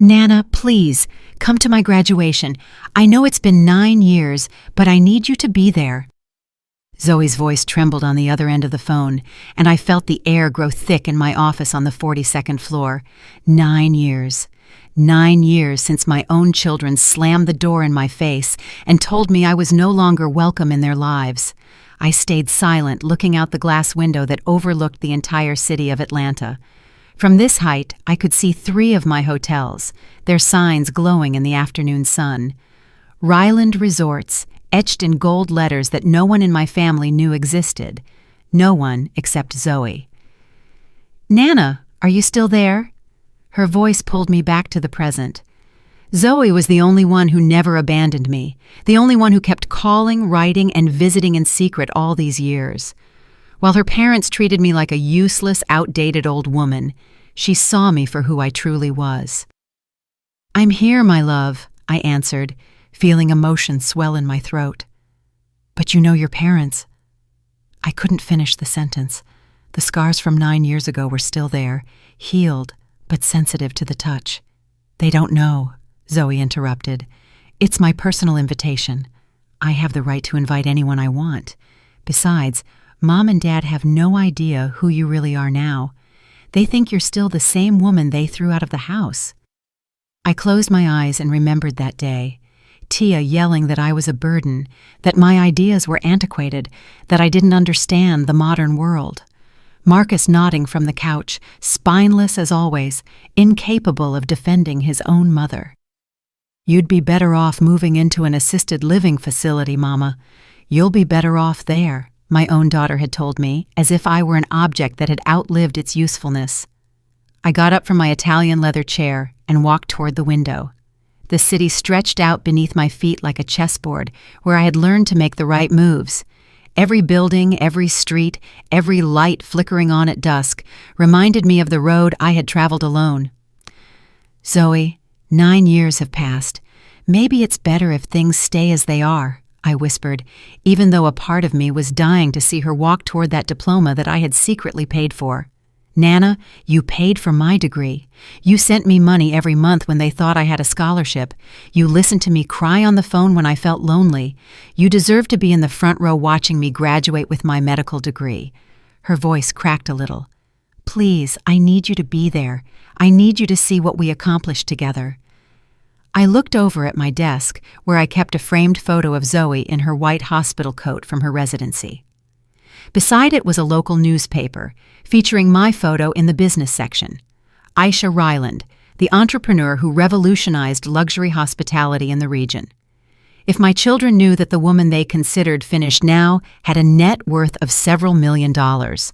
Nana, please, come to my graduation. I know it's been 9 years, but I need you to be there. Zoe's voice trembled on the other end of the phone, and I felt the air grow thick in my office on the 42nd floor. 9 years. 9 years since my own children slammed the door in my face and told me I was no longer welcome in their lives. I stayed silent, looking out the glass window that overlooked the entire city of Atlanta. From this height, I could see 3 of my hotels, their signs glowing in the afternoon sun. Ryland Resorts, etched in gold letters that no one in my family knew existed. No one except Zoe. "Nana, are you still there?" Her voice pulled me back to the present. Zoe was the only one who never abandoned me, the only one who kept calling, writing, and visiting in secret all these years. While her parents treated me like a useless, outdated old woman, she saw me for who I truly was. "I'm here, my love," I answered, feeling emotion swell in my throat. "But you know your parents." I couldn't finish the sentence. The scars from 9 years ago were still there, healed, but sensitive to the touch. "They don't know," Zoe interrupted. "It's my personal invitation. I have the right to invite anyone I want. Besides, Mom and Dad have no idea who you really are now. They think you're still the same woman they threw out of the house." I closed my eyes and remembered that day. Tia yelling that I was a burden, that my ideas were antiquated, that I didn't understand the modern world. Marcus nodding from the couch, spineless as always, incapable of defending his own mother. "You'd be better off moving into an assisted living facility, Mama. You'll be better off there," my own daughter had told me, as if I were an object that had outlived its usefulness. I got up from my Italian leather chair and walked toward the window. The city stretched out beneath my feet like a chessboard where I had learned to make the right moves. Every building, every street, every light flickering on at dusk reminded me of the road I had traveled alone. "Zoe, 9 years have passed. Maybe it's better if things stay as they are," I whispered, even though a part of me was dying to see her walk toward that diploma that I had secretly paid for. "Nana, you paid for my degree. You sent me money every month when they thought I had a scholarship. You listened to me cry on the phone when I felt lonely. You deserve to be in the front row watching me graduate with my medical degree." Her voice cracked a little. "Please, I need you to be there. I need you to see what we accomplished together." I looked over at my desk, where I kept a framed photo of Zoe in her white hospital coat from her residency. Beside it was a local newspaper, featuring my photo in the business section. Aisha Ryland, the entrepreneur who revolutionized luxury hospitality in the region. If my children knew that the woman they considered finished now had a net worth of several $1,000,000,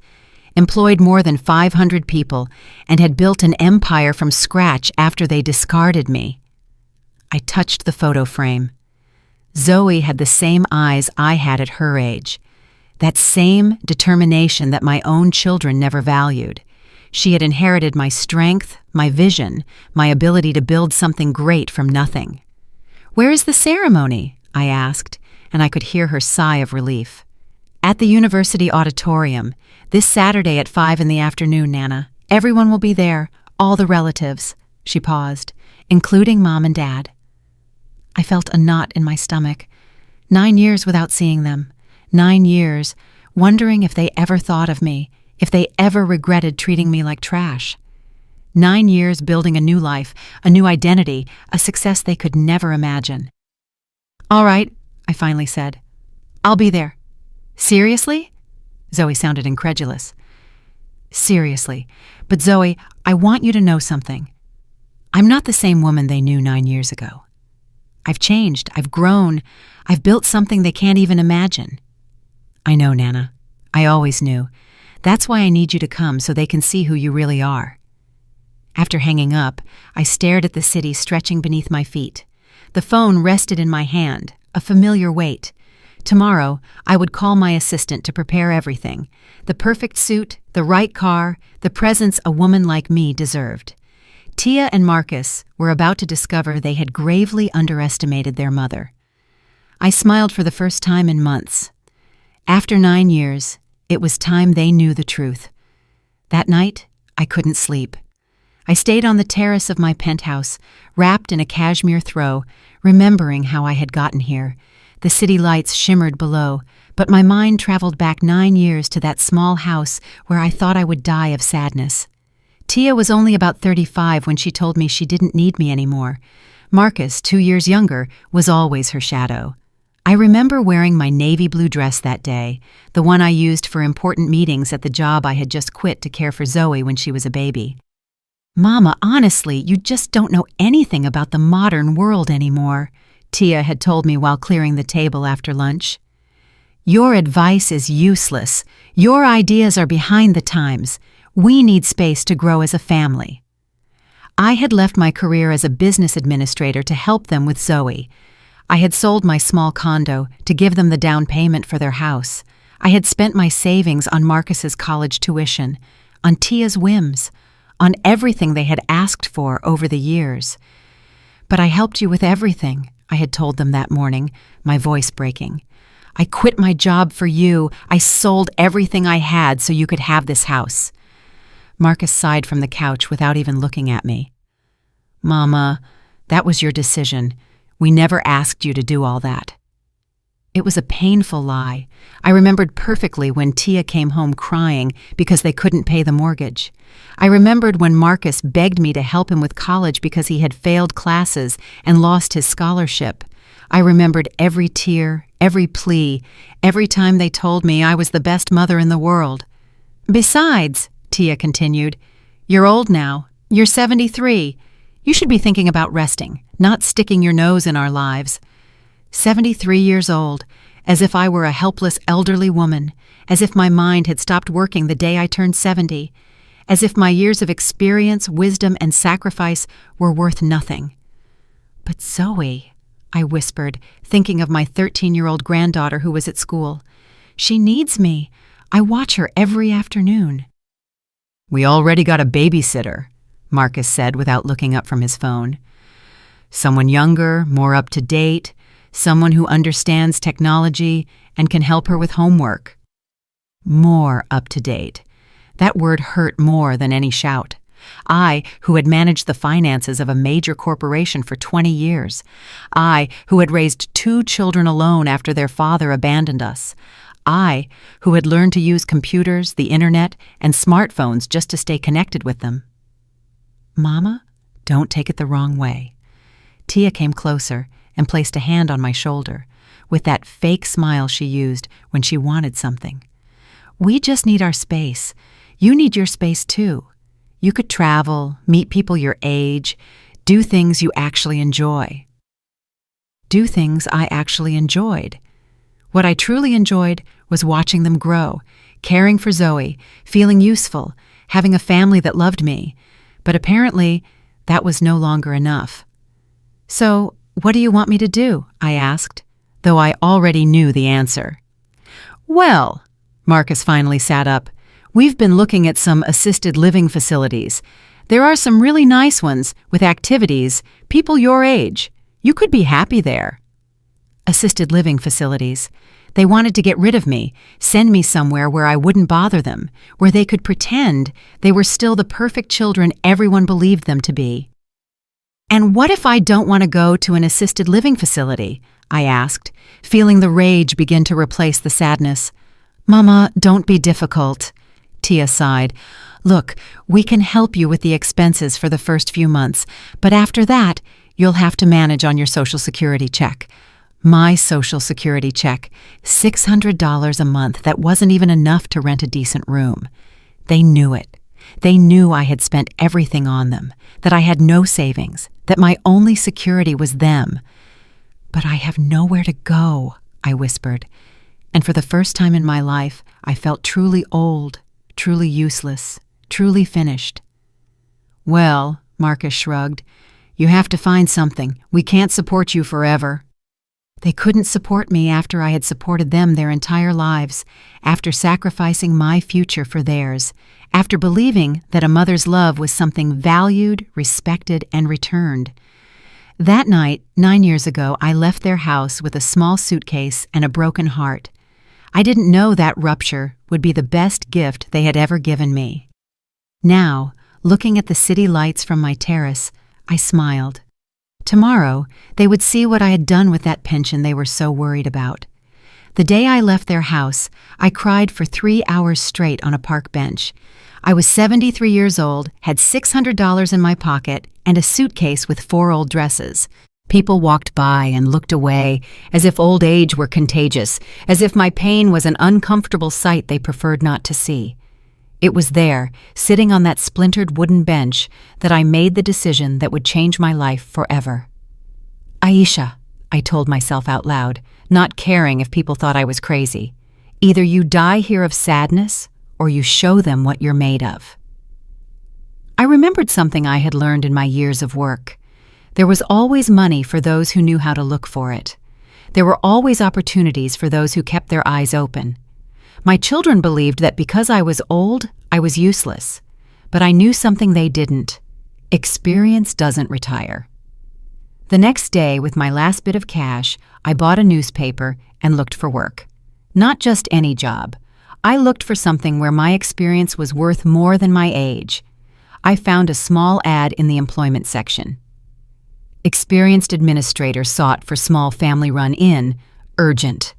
employed more than 500 people, and had built an empire from scratch after they discarded me. I touched the photo frame. Zoe had the same eyes I had at her age. That same determination that my own children never valued. She had inherited my strength, my vision, my ability to build something great from nothing. "Where is the ceremony?" I asked, and I could hear her sigh of relief. "At the university auditorium, this Saturday at 5 in the afternoon, Nana. Everyone will be there, all the relatives." She paused, "including Mom and Dad." I felt a knot in my stomach. 9 years without seeing them. 9 years, wondering if they ever thought of me, if they ever regretted treating me like trash. 9 years building a new life, a new identity, a success they could never imagine. "All right," I finally said. "I'll be there." "Seriously?" Zoe sounded incredulous. "Seriously. But Zoe, I want you to know something. I'm not the same woman they knew 9 years ago. I've changed, I've grown, I've built something they can't even imagine." "I know, Nana. I always knew. That's why I need you to come so they can see who you really are." After hanging up, I stared at the city stretching beneath my feet. The phone rested in my hand, a familiar weight. Tomorrow, I would call my assistant to prepare everything. The perfect suit, the right car, the presents a woman like me deserved. Tia and Marcus were about to discover they had gravely underestimated their mother. I smiled for the first time in months. After 9 years, it was time they knew the truth. That night, I couldn't sleep. I stayed on the terrace of my penthouse, wrapped in a cashmere throw, remembering how I had gotten here. The city lights shimmered below, but my mind traveled back 9 years to that small house where I thought I would die of sadness. Tia was only about 35 when she told me she didn't need me anymore. Marcus, 2 years younger, was always her shadow. I remember wearing my navy blue dress that day, the one I used for important meetings at the job I had just quit to care for Zoe when she was a baby. "Mama, honestly, you just don't know anything about the modern world anymore," Tia had told me while clearing the table after lunch. "Your advice is useless. Your ideas are behind the times. We need space to grow as a family." I had left my career as a business administrator to help them with Zoe. I had sold my small condo to give them the down payment for their house. I had spent my savings on Marcus's college tuition, on Tia's whims, on everything they had asked for over the years. "But I helped you with everything," I had told them that morning, my voice breaking. "I quit my job for you. I sold everything I had so you could have this house." Marcus sighed from the couch without even looking at me. "Mama, that was your decision. We never asked you to do all that." It was a painful lie. I remembered perfectly when Tia came home crying because they couldn't pay the mortgage. I remembered when Marcus begged me to help him with college because he had failed classes and lost his scholarship. I remembered every tear, every plea, every time they told me I was the best mother in the world. "Besides," Tia continued, "you're old now. You're 73. You should be thinking about resting, not sticking your nose in our lives." 73 years old, as if I were a helpless elderly woman, as if my mind had stopped working the day I turned 70, as if my years of experience, wisdom, and sacrifice were worth nothing. "But Zoe," I whispered, thinking of my 13-year-old granddaughter who was at school. "She needs me. I watch her every afternoon." "We already got a babysitter," Marcus said without looking up from his phone. "Someone younger, more up to date, someone who understands technology and can help her with homework." More up to date. That word hurt more than any shout. I, who had managed the finances of a major corporation for 20 years. I, who had raised 2 children alone after their father abandoned us. I, who had learned to use computers, the internet, and smartphones just to stay connected with them. "Mama, don't take it the wrong way." Tia came closer and placed a hand on my shoulder, with that fake smile she used when she wanted something. "We just need our space. You need your space too. You could travel, meet people your age, do things you actually enjoy." Do things I actually enjoyed. What I truly enjoyed was watching them grow, caring for Zoe, feeling useful, having a family that loved me. But apparently, that was no longer enough. "So, what do you want me to do?" I asked, though I already knew the answer. "Well," Marcus finally sat up, "we've been looking at some assisted living facilities. There are some really nice ones with activities, people your age. You could be happy there." Assisted living facilities. They wanted to get rid of me, send me somewhere where I wouldn't bother them, where they could pretend they were still the perfect children everyone believed them to be. "And what if I don't want to go to an assisted living facility?" I asked, feeling the rage begin to replace the sadness. "Mama, don't be difficult." Tia sighed. "Look, we can help you with the expenses for the first few months, but after that, you'll have to manage on your Social Security check." My Social Security check, $600 a month that wasn't even enough to rent a decent room. They knew it. They knew I had spent everything on them, that I had no savings, that my only security was them. "But I have nowhere to go," I whispered, and for the first time in my life, I felt truly old, truly useless, truly finished. "Well," Marcus shrugged, "you have to find something. We can't support you forever." They couldn't support me after I had supported them their entire lives, after sacrificing my future for theirs, after believing that a mother's love was something valued, respected, and returned. That night, 9 years ago, I left their house with a small suitcase and a broken heart. I didn't know that rupture would be the best gift they had ever given me. Now, Looking at the city lights from my terrace, I smiled. Tomorrow, they would see what I had done with that pension they were so worried about. The day I left their house, I cried for 3 hours straight on a park bench. I was 73 years old, had $600 in my pocket, and a suitcase with 4 old dresses. People walked by and looked away, as if old age were contagious, as if my pain was an uncomfortable sight they preferred not to see. It was there, sitting on that splintered wooden bench, that I made the decision that would change my life forever. "Aisha," I told myself out loud, not caring if people thought I was crazy. "Either you die here of sadness, or you show them what you're made of." I remembered something I had learned in my years of work. There was always money for those who knew how to look for it. There were always opportunities for those who kept their eyes open. My children believed that because I was old, I was useless. But I knew something they didn't. Experience doesn't retire. The next day, with my last bit of cash, I bought a newspaper and looked for work. Not just any job. I looked for something where my experience was worth more than my age. I found a small ad in the employment section. Experienced administrator sought for small family-run inn, urgent.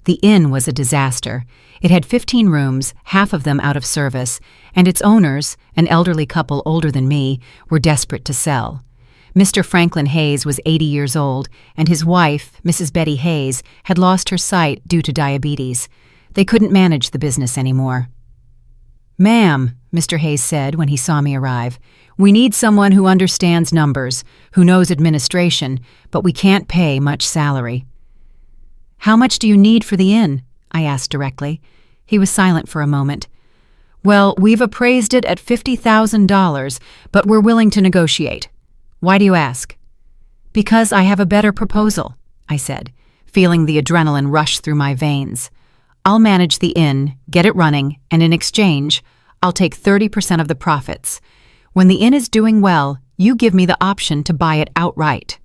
The inn was a disaster. It had 15 rooms, half of them out of service, and its owners, an elderly couple older than me, were desperate to sell. Mr. Franklin Hayes was 80 years old, and his wife, Mrs. Betty Hayes, had lost her sight due to diabetes. They couldn't manage the business anymore. "Ma'am," Mr. Hayes said when he saw me arrive, "we need someone who understands numbers, who knows administration, but we can't pay much salary." "How much do you need for the inn?" I asked directly. He was silent for a moment. "Well, we've appraised it at $50,000, but we're willing to negotiate. Why do you ask?" "Because I have a better proposal," I said, feeling the adrenaline rush through my veins. "I'll manage the inn, get it running, and in exchange, I'll take 30% of the profits. When the inn is doing well, you give me the option to buy it outright."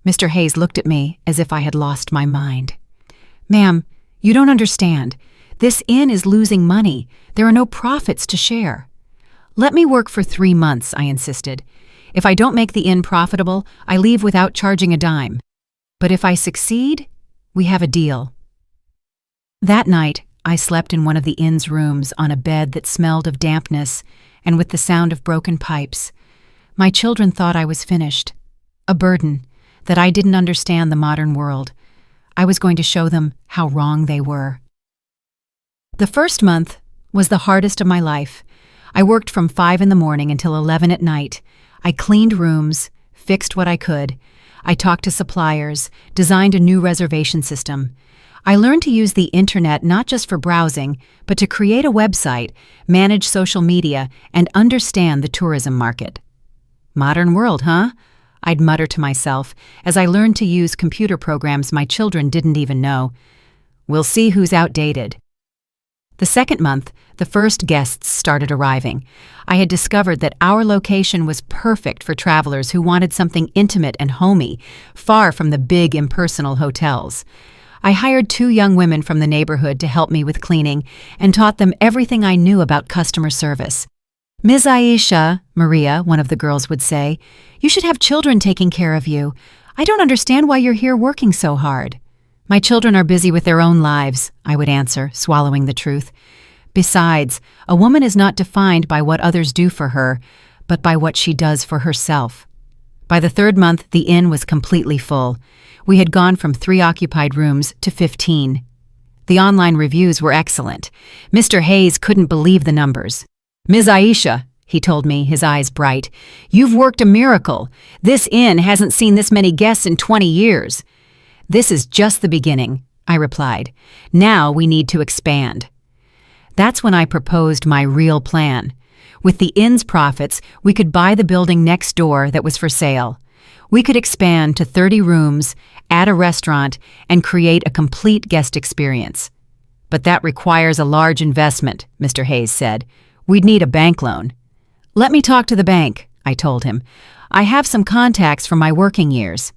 Mr. Hayes looked at me as if I had lost my mind. "Ma'am, you don't understand. This inn is losing money. There are no profits to share." "Let me work for 3 months," I insisted. "If I don't make the inn profitable, I leave without charging a dime. But if I succeed, we have a deal." That night, I slept in one of the inn's rooms on a bed that smelled of dampness and with the sound of broken pipes. My children thought I was finished. A burden, that I didn't understand the modern world. I was going to show them how wrong they were. The first month was the hardest of my life. I worked from 5 in the morning until 11 at night. I cleaned rooms, fixed what I could. I talked to suppliers, designed a new reservation system. I learned to use the internet not just for browsing, but to create a website, manage social media, and understand the tourism market. Modern world, huh? I'd mutter to myself as I learned to use computer programs my children didn't even know. We'll see who's outdated. The second month, the first guests started arriving. I had discovered that our location was perfect for travelers who wanted something intimate and homey, far from the big impersonal hotels. I hired 2 young women from the neighborhood to help me with cleaning and taught them everything I knew about customer service. "Ms. Aisha," Maria, one of the girls would say, "you should have children taking care of you. I don't understand why you're here working so hard." "My children are busy with their own lives," I would answer, swallowing the truth. Besides, a woman is not defined by what others do for her, but by what she does for herself. By the 3rd month, the inn was completely full. We had gone from 3 occupied rooms to 15. The online reviews were excellent. Mr. Hayes couldn't believe the numbers. "Ms. Aisha," he told me, his eyes bright, "you've worked a miracle. This inn hasn't seen this many guests in 20 years. "This is just the beginning," I replied. "Now we need to expand." That's when I proposed my real plan. With the inn's profits, we could buy the building next door that was for sale. We could expand to 30 rooms, add a restaurant, and create a complete guest experience. "But that requires a large investment," Mr. Hayes said. "We'd need a bank loan." "Let me talk to the bank," I told him. "I have some contacts from my working years."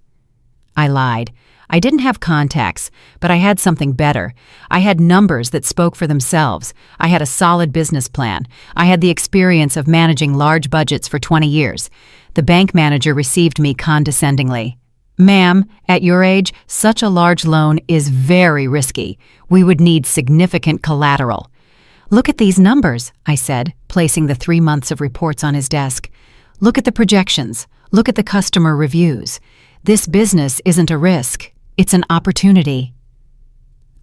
I lied. I didn't have contacts, but I had something better. I had numbers that spoke for themselves. I had a solid business plan. I had the experience of managing large budgets for 20 years. The bank manager received me condescendingly. "Ma'am, at your age, such a large loan is very risky. We would need significant collateral." "Look at these numbers," I said, placing the 3 months of reports on his desk. "Look at the projections. Look at the customer reviews. This business isn't a risk. It's an opportunity."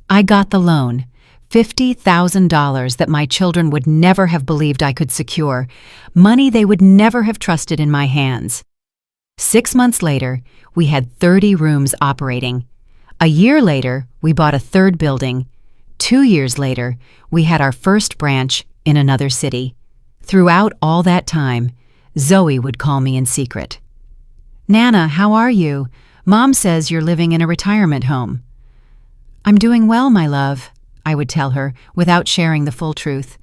I got the loan, $50,000 that my children would never have believed I could secure, money they would never have trusted in my hands. 6 months later, we had 30 rooms operating. A year later, we bought a third building. 2 years later, we had our first branch in another city. Throughout all that time, Zoe would call me in secret. "Nana, how are you? Mom says you're living in a retirement home." "I'm doing well, my love," I would tell her, without sharing the full truth.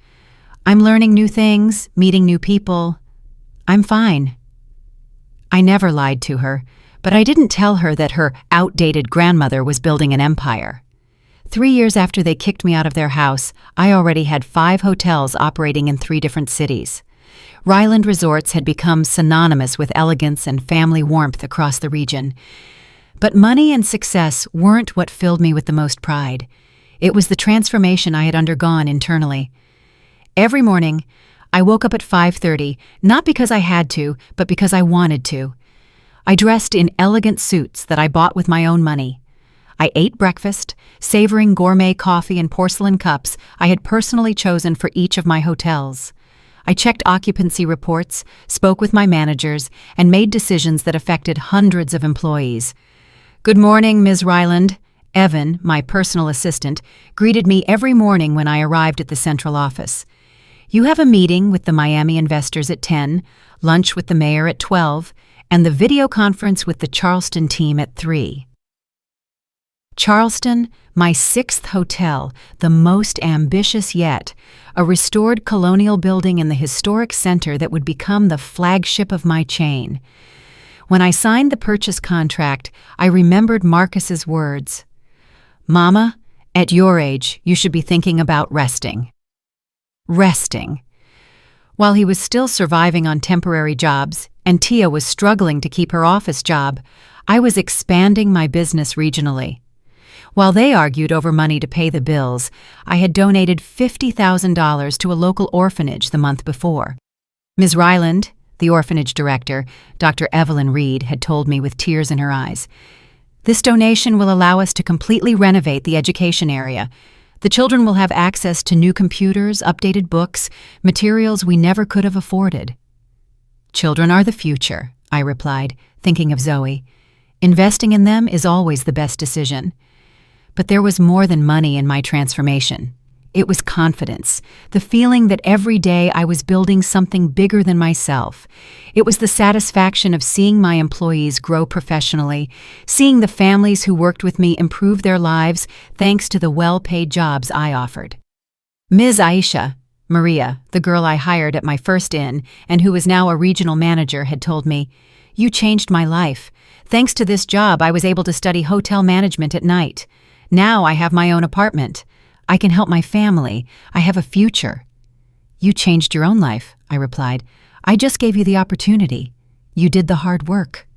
"I'm learning new things, meeting new people. I'm fine." I never lied to her, but I didn't tell her that her outdated grandmother was building an empire. 3 years after they kicked me out of their house, I already had 5 hotels operating in 3 different cities. Ryland Resorts had become synonymous with elegance and family warmth across the region. But money and success weren't what filled me with the most pride. It was the transformation I had undergone internally. Every morning, I woke up at 5:30, not because I had to, but because I wanted to. I dressed in elegant suits that I bought with my own money. I ate breakfast, savoring gourmet coffee in porcelain cups I had personally chosen for each of my hotels. I checked occupancy reports, spoke with my managers, and made decisions that affected hundreds of employees. "Good morning, Ms. Ryland." Evan, my personal assistant, greeted me every morning when I arrived at the central office. "You have a meeting with the Miami investors at 10, lunch with the mayor at 12, and the video conference with the Charleston team at 3. Charleston, my 6th hotel, the most ambitious yet, a restored colonial building in the historic center that would become the flagship of my chain. When I signed the purchase contract, I remembered Marcus's words. "Mama, at your age, you should be thinking about resting." Resting. While he was still surviving on temporary jobs, and Tia was struggling to keep her office job, I was expanding my business regionally. While they argued over money to pay the bills, I had donated $50,000 to a local orphanage the month before. Ms. Ryland, the orphanage director, Dr. Evelyn Reed, had told me with tears in her eyes, "This donation will allow us to completely renovate the education area. The children will have access to new computers, updated books, materials we never could have afforded." "Children are the future," I replied, thinking of Zoe. "Investing in them is always the best decision." But there was more than money in my transformation. It was confidence, the feeling that every day I was building something bigger than myself. It was the satisfaction of seeing my employees grow professionally, seeing the families who worked with me improve their lives thanks to the well-paid jobs I offered. Ms. Aisha, Maria, the girl I hired at my first inn and who was now a regional manager, had told me, "You changed my life. Thanks to this job, I was able to study hotel management at night. Now I have my own apartment. I can help my family. I have a future." "You changed your own life," I replied. "I just gave you the opportunity. You did the hard work."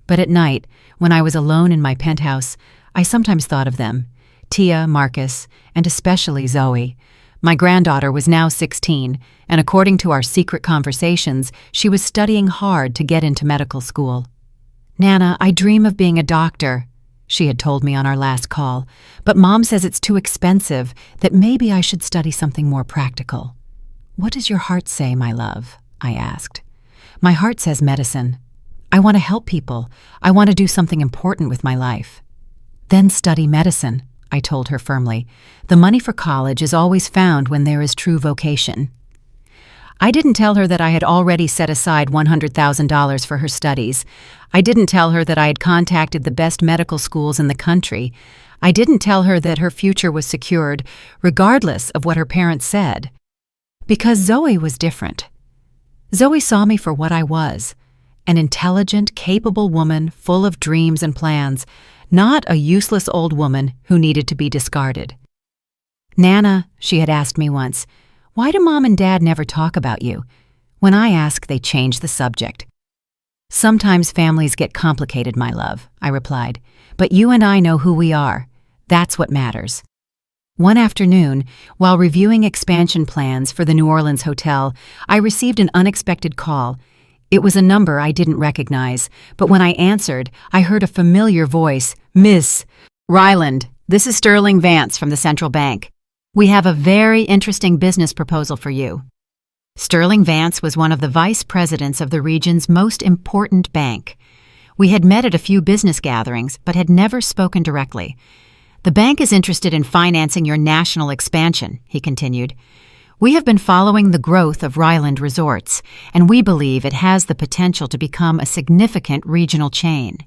But at night, when I was alone in my penthouse, I sometimes thought of them, Tia, Marcus, and especially Zoe. My granddaughter was now 16, and according to our secret conversations, she was studying hard to get into medical school. "Nana, I dream of being a doctor," she had told me on our last call, "but Mom says it's too expensive, that maybe I should study something more practical." "What does your heart say, my love?" I asked. "My heart says medicine. I want to help people. I want to do something important with my life." "Then study medicine," I told her firmly. "The money for college is always found when there is true vocation." I didn't tell her that I had already set aside $100,000 for her studies. I didn't tell her that I had contacted the best medical schools in the country. I didn't tell her that her future was secured, regardless of what her parents said. Because Zoe was different. Zoe saw me for what I was, an intelligent, capable woman full of dreams and plans, not a useless old woman who needed to be discarded. "Nana," she had asked me once, "why do Mom and Dad never talk about you?" When I ask, they change the subject. "Sometimes families get complicated, my love," I replied, "but you and I know who we are. That's what matters." One afternoon, while reviewing expansion plans for the New Orleans hotel, I received an unexpected call. It was a number I didn't recognize, but when I answered, I heard a familiar voice. "Miss Ryland, this is Sterling Vance from the Central Bank. We have a very interesting business proposal for you." Sterling Vance was one of the vice presidents of the region's most important bank. We had met at a few business gatherings, but had never spoken directly. "The bank is interested in financing your national expansion," he continued. "We have been following the growth of Ryland Resorts, and we believe it has the potential to become a significant regional chain.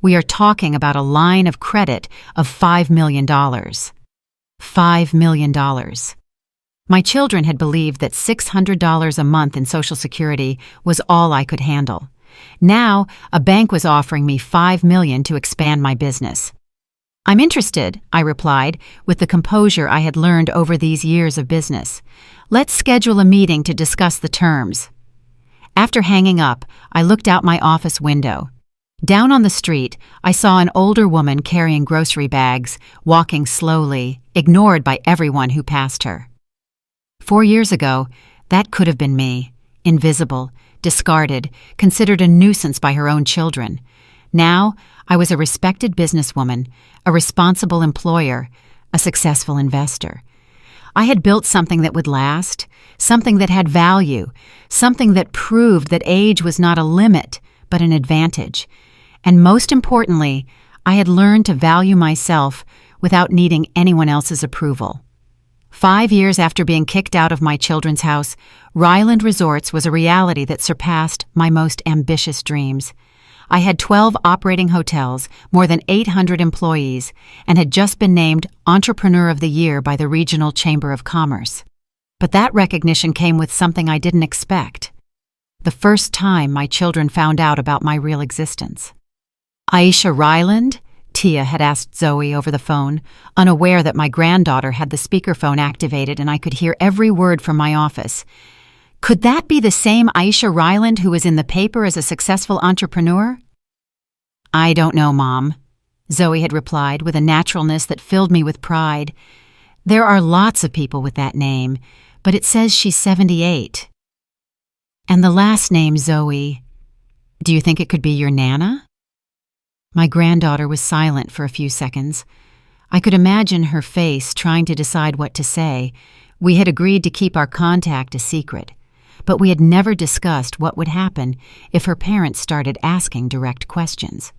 We are talking about a line of credit of $5 million. $5 million. My children had believed that $600 a month in Social Security was all I could handle. Now, a bank was offering me $5 million to expand my business. "I'm interested," I replied, with the composure I had learned over these years of business. "Let's schedule a meeting to discuss the terms." After hanging up, I looked out my office window. Down on the street, I saw an older woman carrying grocery bags, walking slowly, ignored by everyone who passed her. 4 years ago, that could have been me, invisible, discarded, considered a nuisance by her own children. Now, I was a respected businesswoman, a responsible employer, a successful investor. I had built something that would last, something that had value, something that proved that age was not a limit, but an advantage. And most importantly, I had learned to value myself without needing anyone else's approval. 5 years after being kicked out of my children's house, Ryland Resorts was a reality that surpassed my most ambitious dreams. I had 12 operating hotels, more than 800 employees, and had just been named Entrepreneur of the Year by the Regional Chamber of Commerce. But that recognition came with something I didn't expect. The first time my children found out about my real existence. "Aisha Ryland?" Tia had asked Zoe over the phone, unaware that my granddaughter had the speakerphone activated and I could hear every word from my office. Could that be the same Aisha Ryland who was in the paper as a successful entrepreneur? "I don't know, Mom," Zoe had replied with a naturalness that filled me with pride. "There are lots of people with that name, but it says she's 78. And the last name, Zoe, do you think it could be your Nana?" My granddaughter was silent for a few seconds. I could imagine her face trying to decide what to say. We had agreed to keep our contact a secret, but we had never discussed what would happen if her parents started asking direct questions.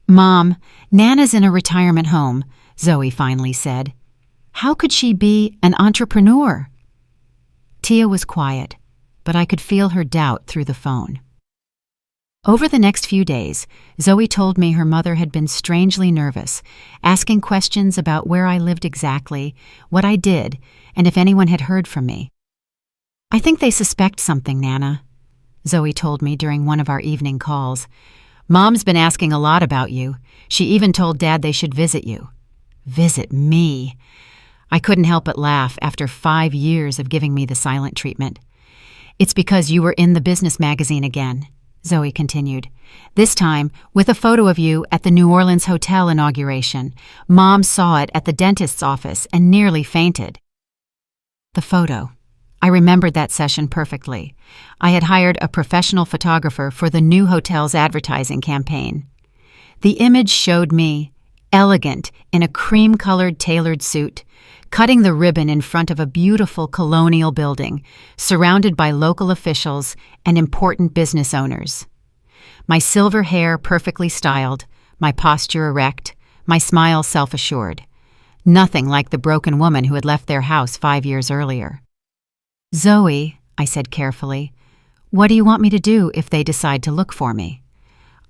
"Mom, Nana's in a retirement home," Zoe finally said. "How could she be an entrepreneur?" Tia was quiet, but I could feel her doubt through the phone. Over the next few days, Zoe told me her mother had been strangely nervous, asking questions about where I lived exactly, what I did, and if anyone had heard from me. "I think they suspect something, Nana," Zoe told me during one of our evening calls. "Mom's been asking a lot about you. She even told Dad they should visit you." Visit me. I couldn't help but laugh after 5 years of giving me the silent treatment. "It's because you were in the business magazine again," Zoe continued. "This time, with a photo of you at the New Orleans hotel inauguration. Mom saw it at the dentist's office and nearly fainted." The photo. I remembered that session perfectly. I had hired a professional photographer for the new hotel's advertising campaign. The image showed me, elegant in a cream-colored tailored suit, cutting the ribbon in front of a beautiful colonial building, surrounded by local officials and important business owners. My silver hair perfectly styled, my posture erect, my smile self-assured. Nothing like the broken woman who had left their house 5 years earlier. "Zoe," I said carefully, "what do you want me to do if they decide to look for me?"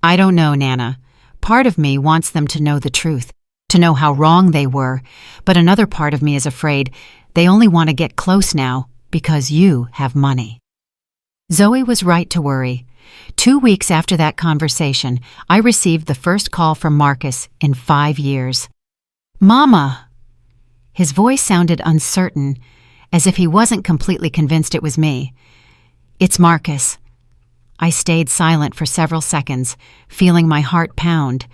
"I don't know, Nana. Part of me wants them to know the truth, to know how wrong they were, but another part of me is afraid they only want to get close now because you have money." Zoe was right to worry. 2 weeks after that conversation, I received the first call from Marcus in 5 years. "Mama!" His voice sounded uncertain, as if he wasn't completely convinced it was me. "It's Marcus." I stayed silent for several seconds, feeling my heart pound.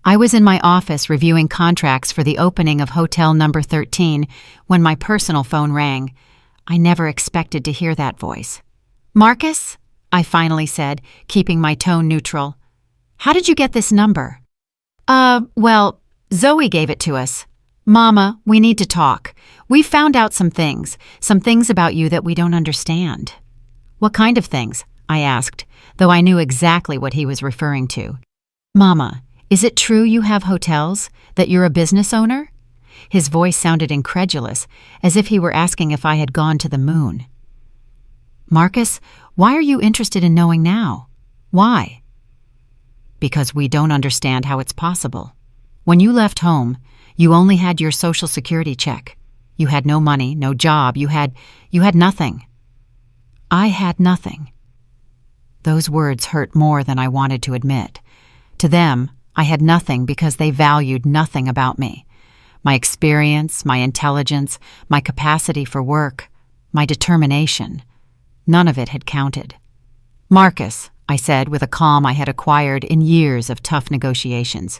I was in my office reviewing contracts for the opening of Hotel Number 13 when my personal phone rang. I never expected to hear that voice. "Marcus?" I finally said, keeping my tone neutral. "How did you get this number?" Well, Zoe gave it to us." "Mama, we need to talk. We found out some things about you that we don't understand." "What kind of things?" I asked, though I knew exactly what he was referring to. "Mama, is it true you have hotels, that you're a business owner?" His voice sounded incredulous, as if he were asking if I had gone to the moon. "Marcus, why are you interested in knowing now? Why?" "Because we don't understand how it's possible. When you left home, you only had your Social Security check. You had no money, no job, you had nothing." I had nothing. Those words hurt more than I wanted to admit. To them, I had nothing because they valued nothing about me. My experience, my intelligence, my capacity for work, my determination. None of it had counted. "Marcus," I said with a calm I had acquired in years of tough negotiations,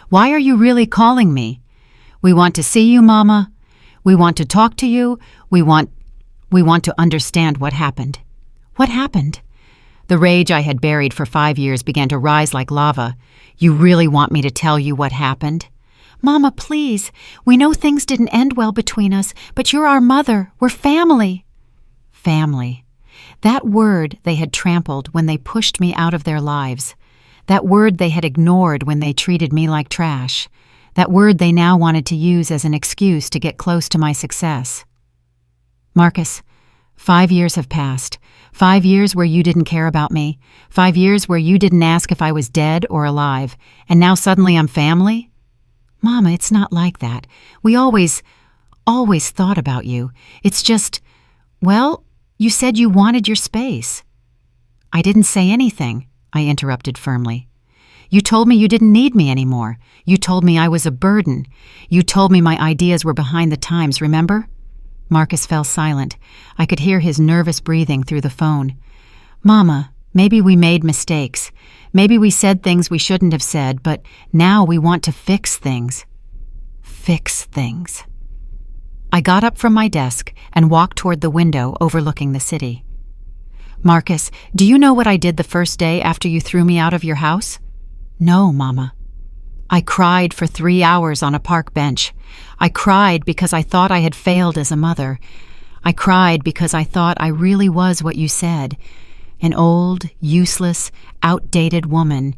"why are you really calling me? We want to see you, Mama. We want to talk to you. We want to understand what happened." "What happened?" The rage I had buried for 5 years began to rise like lava. "You really want me to tell you what happened?" "Mama, please. We know things didn't end well between us, but you're our mother. We're family." Family. That word they had trampled when they pushed me out of their lives. That word they had ignored when they treated me like trash. That word they now wanted to use as an excuse to get close to my success. "Marcus, 5 years have passed. 5 years where you didn't care about me. 5 years where you didn't ask if I was dead or alive. And now suddenly I'm family?" "Mama, it's not like that. We always thought about you. It's just, well, you said you wanted your space." "I didn't say anything," I interrupted firmly. "You told me you didn't need me anymore. You told me I was a burden. You told me my ideas were behind the times, remember?" Marcus fell silent. I could hear his nervous breathing through the phone. "Mama, maybe we made mistakes. Maybe we said things we shouldn't have said, but now we want to fix things." Fix things. I got up from my desk and walked toward the window overlooking the city. "Marcus, do you know what I did the first day after you threw me out of your house?" "No, Mama." "I cried for 3 hours on a park bench. I cried because I thought I had failed as a mother. I cried because I thought I really was what you said, an old, useless, outdated woman.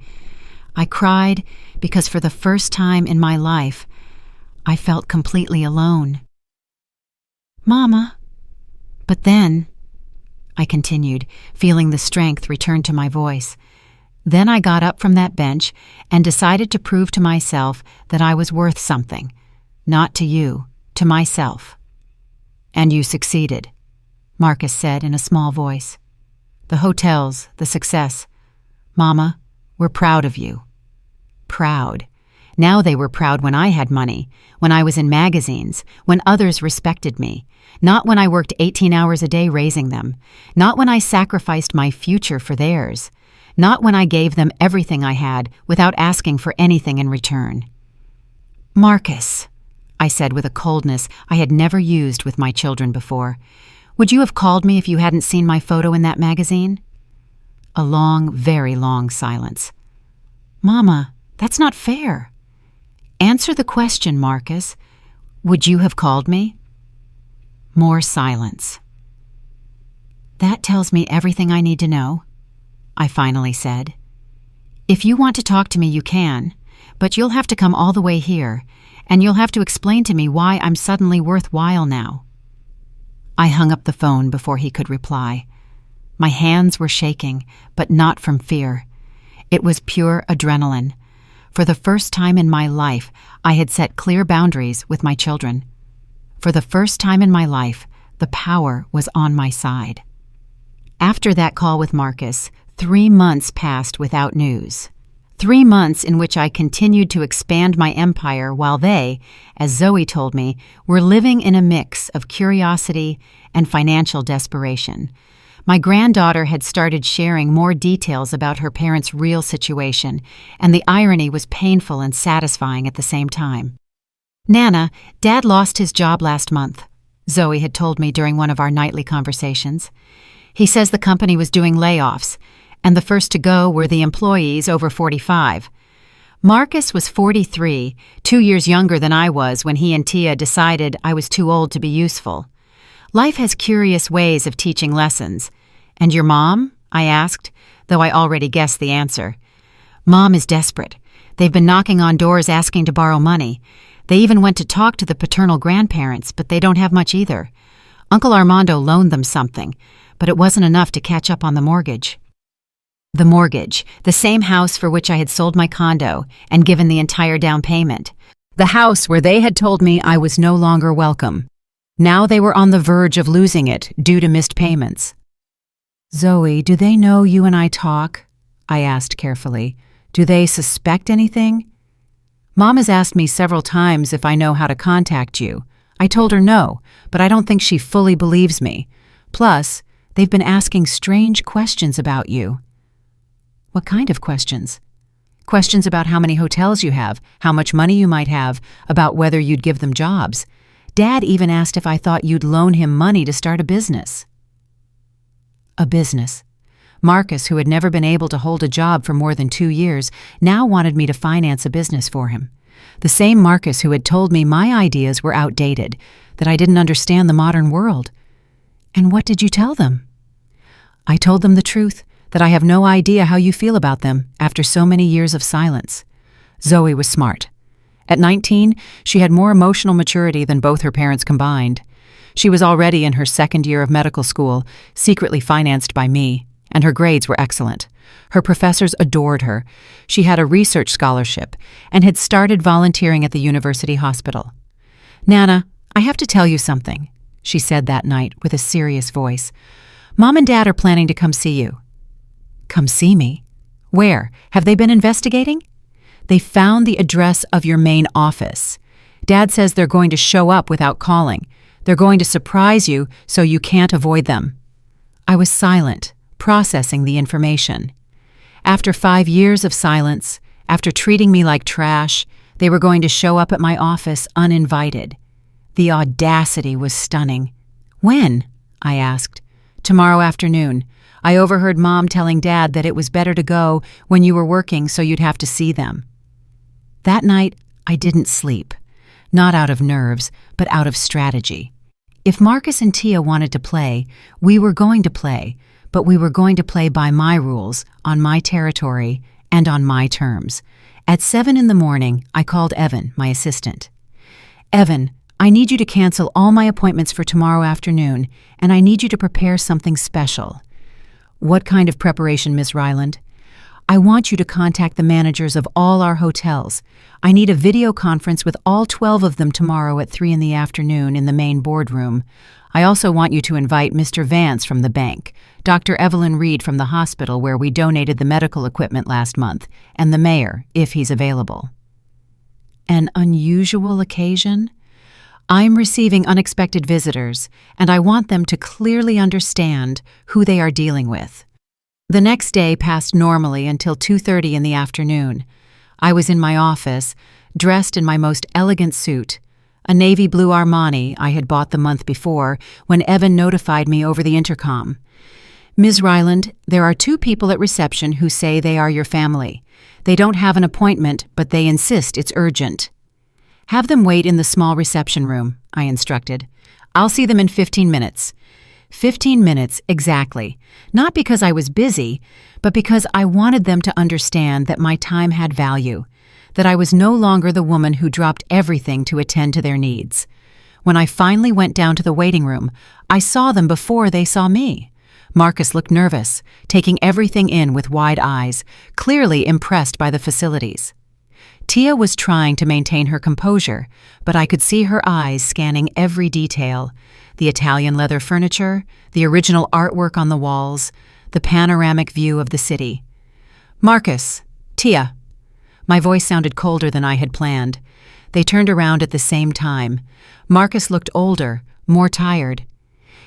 I cried because for the first time in my life, I felt completely alone." "Mama." "But then," I continued, feeling the strength return to my voice, "then I got up from that bench and decided to prove to myself that I was worth something. Not to you, to myself." "And you succeeded," Marcus said in a small voice. "The hotels, the success. Mama, we're proud of you." Proud. Now they were proud when I had money, when I was in magazines, when others respected me. Not when I worked 18 hours a day raising them. Not when I sacrificed my future for theirs. Not when I gave them everything I had without asking for anything in return. "Marcus," I said with a coldness I had never used with my children before, "would you have called me if you hadn't seen my photo in that magazine?" A long, very long silence. "Mama, that's not fair." "Answer the question, Marcus. Would you have called me?" More silence. "That tells me everything I need to know," I finally said. "If you want to talk to me, you can, but you'll have to come all the way here, and you'll have to explain to me why I'm suddenly worthwhile now." I hung up the phone before he could reply. My hands were shaking, but not from fear. It was pure adrenaline. For the first time in my life, I had set clear boundaries with my children. For the first time in my life, the power was on my side. After that call with Marcus, 3 months passed without news. 3 months in which I continued to expand my empire while they, as Zoe told me, were living in a mix of curiosity and financial desperation. My granddaughter had started sharing more details about her parents' real situation, and the irony was painful and satisfying at the same time. "Nana, Dad lost his job last month," Zoe had told me during one of our nightly conversations. "He says the company was doing layoffs, and the first to go were the employees over 45. Marcus was 43, 2 years younger than I was when he and Tia decided I was too old to be useful. Life has curious ways of teaching lessons. And your mom?" I asked, though I already guessed the answer. "Mom is desperate. They've been knocking on doors asking to borrow money. They even went to talk to the paternal grandparents, but they don't have much either. Uncle Armando loaned them something, but it wasn't enough to catch up on the mortgage." The mortgage, the same house for which I had sold my condo and given the entire down payment. The house where they had told me I was no longer welcome. Now they were on the verge of losing it due to missed payments. "Zoe, do they know you and I talk?" I asked carefully. "Do they suspect anything?" "Mom has asked me several times if I know how to contact you. I told her no, but I don't think she fully believes me. Plus, they've been asking strange questions about you." "What kind of questions?" "Questions about how many hotels you have, how much money you might have, about whether you'd give them jobs. Dad even asked if I thought you'd loan him money to start a business." A business. Marcus, who had never been able to hold a job for more than 2 years, now wanted me to finance a business for him. The same Marcus who had told me my ideas were outdated, that I didn't understand the modern world. "And what did you tell them?" "I told them the truth, that I have no idea how you feel about them after so many years of silence." Zoe was smart. At 19, she had more emotional maturity than both her parents combined. She was already in her second year of medical school, secretly financed by me, and her grades were excellent. Her professors adored her. She had a research scholarship and had started volunteering at the university hospital. "Nana, I have to tell you something," she said that night with a serious voice. "Mom and Dad are planning to come see you." "Come see me? Where? Have they been investigating?" "They found the address of your main office. Dad says they're going to show up without calling. They're going to surprise you so you can't avoid them." I was silent, processing the information. After 5 years of silence, after treating me like trash, they were going to show up at my office uninvited. The audacity was stunning. "When?" I asked. "Tomorrow afternoon. I overheard Mom telling Dad that it was better to go when you were working so you'd have to see them." That night, I didn't sleep. Not out of nerves, but out of strategy. If Marcus and Tia wanted to play, we were going to play, but we were going to play by my rules, on my territory, and on my terms. At 7 in the morning, I called Evan, my assistant. "Evan, I need you to cancel all my appointments for tomorrow afternoon, and I need you to prepare something special." "What kind of preparation, Miss Ryland?" "I want you to contact the managers of all our hotels. I need a video conference with all 12 of them tomorrow at 3 in the afternoon in the main boardroom. I also want you to invite Mr. Vance from the bank, Dr. Evelyn Reed from the hospital where we donated the medical equipment last month, and the mayor, if he's available." An unusual occasion? I'm receiving unexpected visitors, and I want them to clearly understand who they are dealing with. The next day passed normally until 2:30 in the afternoon. I was in my office, dressed in my most elegant suit, a navy blue Armani I had bought the month before, when Evan notified me over the intercom. "Ms. Ryland, there are 2 people at reception who say they are your family. They don't have an appointment, but they insist it's urgent." "Have them wait in the small reception room," I instructed. "I'll see them in 15 minutes. 15 minutes exactly, not because I was busy, but because I wanted them to understand that my time had value, that I was no longer the woman who dropped everything to attend to their needs. When I finally went down to the waiting room, I saw them before they saw me. Marcus looked nervous, taking everything in with wide eyes, clearly impressed by the facilities. Tia was trying to maintain her composure, but I could see her eyes scanning every detail: the Italian leather furniture, the original artwork on the walls, the panoramic view of the city. "Marcus, Tia." My voice sounded colder than I had planned. They turned around at the same time. Marcus looked older, more tired.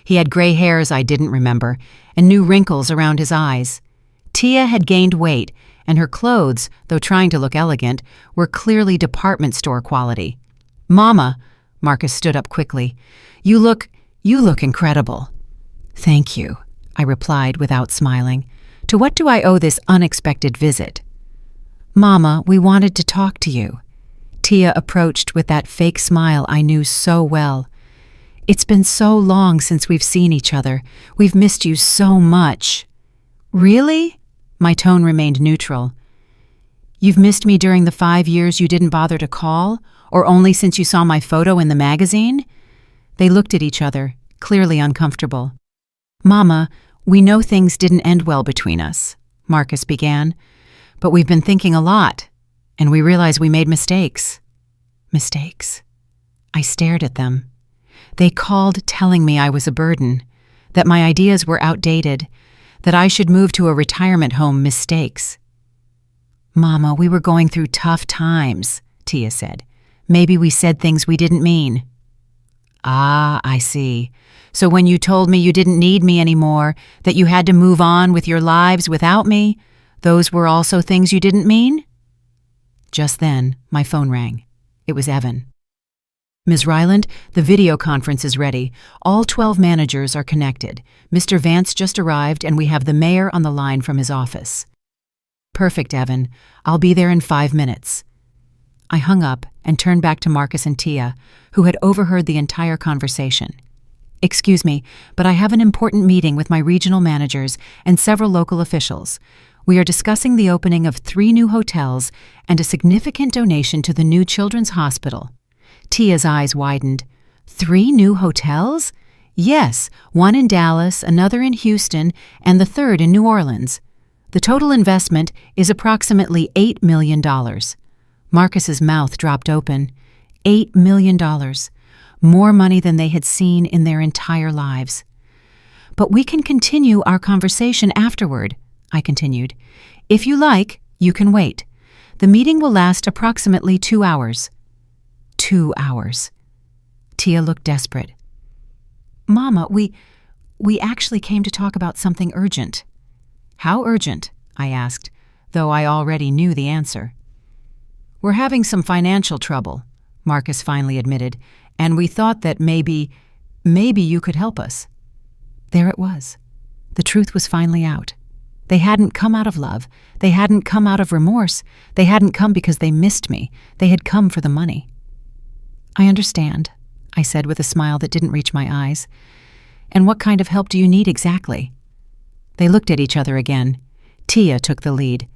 He had gray hairs I didn't remember, and new wrinkles around his eyes. Tia had gained weight, and her clothes, though trying to look elegant, were clearly department store quality. "Mama," Marcus stood up quickly, You look incredible." "Thank you," I replied without smiling. "To what do I owe this unexpected visit?" "Mama, we wanted to talk to you." Tia approached with that fake smile I knew so well. "It's been so long since we've seen each other. We've missed you so much." "Really?" My tone remained neutral. "You've missed me during the 5 years you didn't bother to call, or only since you saw my photo in the magazine?" They looked at each other, clearly uncomfortable. "Mama, we know things didn't end well between us," Marcus began, "but we've been thinking a lot, and we realize we made mistakes." Mistakes? I stared at them. They called telling me I was a burden, that my ideas were outdated, that I should move to a retirement home. Mistakes. "Mama, we were going through tough times," Tia said. "Maybe we said things we didn't mean." "Ah, I see. So when you told me you didn't need me anymore, that you had to move on with your lives without me, those were also things you didn't mean?" Just then, my phone rang. It was Evan. "Ms. Ryland, the video conference is ready. All 12 managers are connected. Mr. Vance just arrived, and we have the mayor on the line from his office." "Perfect, Evan. I'll be there in 5 minutes." I hung up and turned back to Marcus and Tia, who had overheard the entire conversation. "Excuse me, but I have an important meeting with my regional managers and several local officials. We are discussing the opening of 3 new hotels and a significant donation to the new children's hospital." Tia's eyes widened. 3 new hotels? "Yes, one in Dallas, another in Houston, and the third in New Orleans. The total investment is approximately $8 million. Marcus's mouth dropped open. $8 million. More money than they had seen in their entire lives. "But we can continue our conversation afterward," I continued. "If you like, you can wait. The meeting will last approximately 2 hours. 2 hours. Tia looked desperate. "Mama, we actually came to talk about something urgent." "How urgent?" I asked, though I already knew the answer. "We're having some financial trouble," Marcus finally admitted, "and we thought that maybe you could help us." There it was. The truth was finally out. They hadn't come out of love. They hadn't come out of remorse. They hadn't come because they missed me. They had come for the money. "I understand," I said with a smile that didn't reach my eyes. "And what kind of help do you need exactly?" They looked at each other again. Tia took the lead.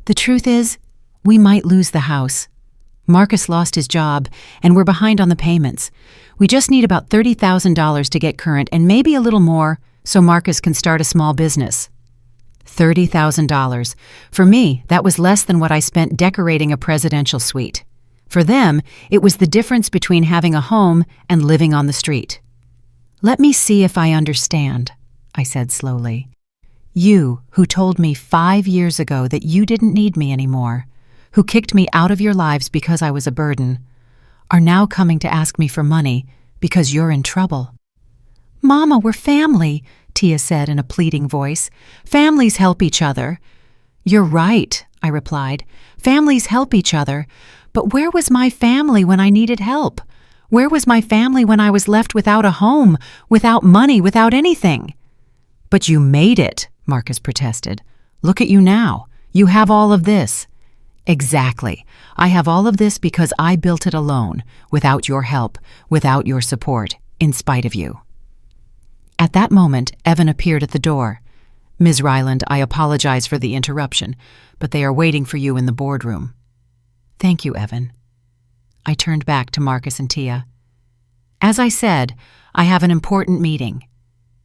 "The truth is, we might lose the house. Marcus lost his job, and we're behind on the payments. We just need about $30,000 to get current, and maybe a little more, so Marcus can start a small business." $30,000. For me, that was less than what I spent decorating a presidential suite. For them, it was the difference between having a home and living on the street. "Let me see if I understand," I said slowly. "You, who told me 5 years ago that you didn't need me anymore, who kicked me out of your lives because I was a burden, are now coming to ask me for money because you're in trouble." "Mama, we're family," Tia said in a pleading voice. "Families help each other." "You're right," I replied. "Families help each other. But where was my family when I needed help? Where was my family when I was left without a home, without money, without anything?" "But you made it," Marcus protested. "Look at you now. You have all of this." "Exactly. I have all of this because I built it alone, without your help, without your support, in spite of you." At that moment, Evan appeared at the door. "Ms. Ryland, I apologize for the interruption, but they are waiting for you in the boardroom." "Thank you, Evan." I turned back to Marcus and Tia. "As I said, I have an important meeting.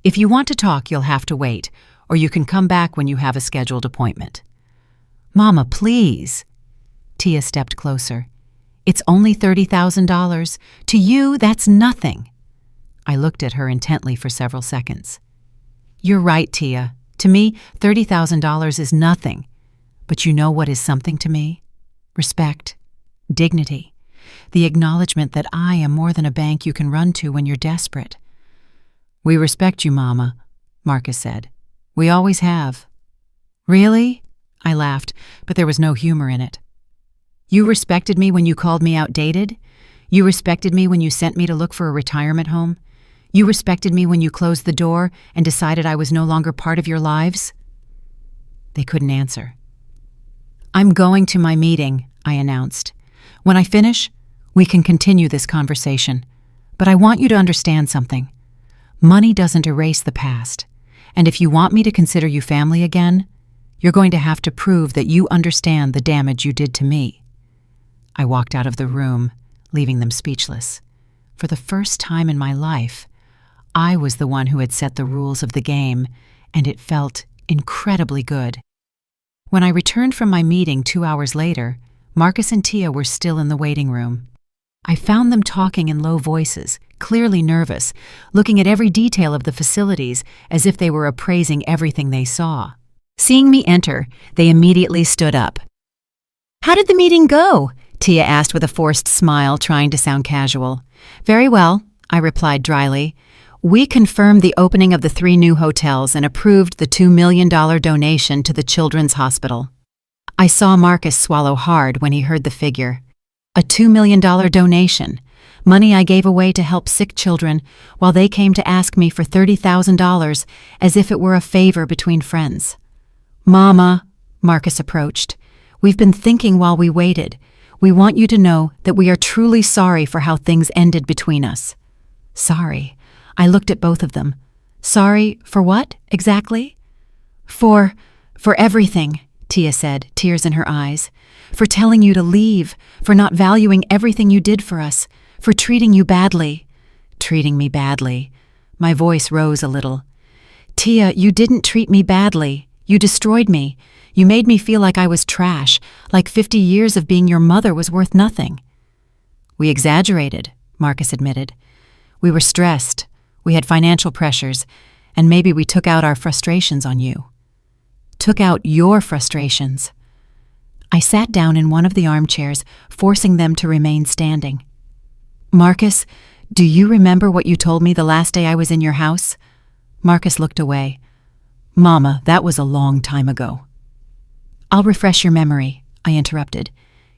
If you want to talk, you'll have to wait, or you can come back when you have a scheduled appointment." "Mama, please." Tia stepped closer. "It's only $30,000. To you, that's nothing." I looked at her intently for several seconds. "You're right, Tia. To me, $30,000 is nothing. But you know what is something to me? Respect, dignity, the acknowledgement that I am more than a bank you can run to when you're desperate. We respect you, Mama, Marcus said. We always have. Really? I laughed, but there was no humor in it. You respected me when you called me outdated? You respected me when you sent me to look for a retirement home? You respected me when you closed the door and decided I was no longer part of your lives? They couldn't answer. I'm going to my meeting, I announced. When I finish, we can continue this conversation. But I want you to understand something. Money doesn't erase the past. And if you want me to consider you family again, you're going to have to prove that you understand the damage you did to me. I walked out of the room, leaving them speechless. For the first time in my life, I was the one who had set the rules of the game, and it felt incredibly good. When I returned from my meeting 2 hours later, Marcus and Tia were still in the waiting room. I found them talking in low voices, clearly nervous, looking at every detail of the facilities as if they were appraising everything they saw. Seeing me enter, they immediately stood up. "How did the meeting go?" Tia asked with a forced smile, trying to sound casual. "Very well," I replied dryly. "We confirmed the opening of the 3 new hotels and approved the $2 million donation to the Children's Hospital." I saw Marcus swallow hard when he heard the figure. A $2 million donation, money I gave away to help sick children, while they came to ask me for $30,000 as if it were a favor between friends. "Mama," Marcus approached, "we've been thinking while we waited. We want you to know that we are truly sorry for how things ended between us." Sorry. I looked at both of them. Sorry for what, exactly? For everything, Tia said, tears in her eyes. For telling you to leave, for not valuing everything you did for us, for treating you badly. Treating me badly. My voice rose a little. "Tia, you didn't treat me badly. You destroyed me. You made me feel like I was trash, like 50 years of being your mother was worth nothing." "We exaggerated," Marcus admitted. "We were stressed. We had financial pressures, and maybe we took out our frustrations on you." "Took out your frustrations." I sat down in one of the armchairs, forcing them to remain standing. "Marcus, do you remember what you told me the last day I was in your house?" Marcus looked away. "Mama, that was a long time ago." "I'll refresh your memory," I interrupted.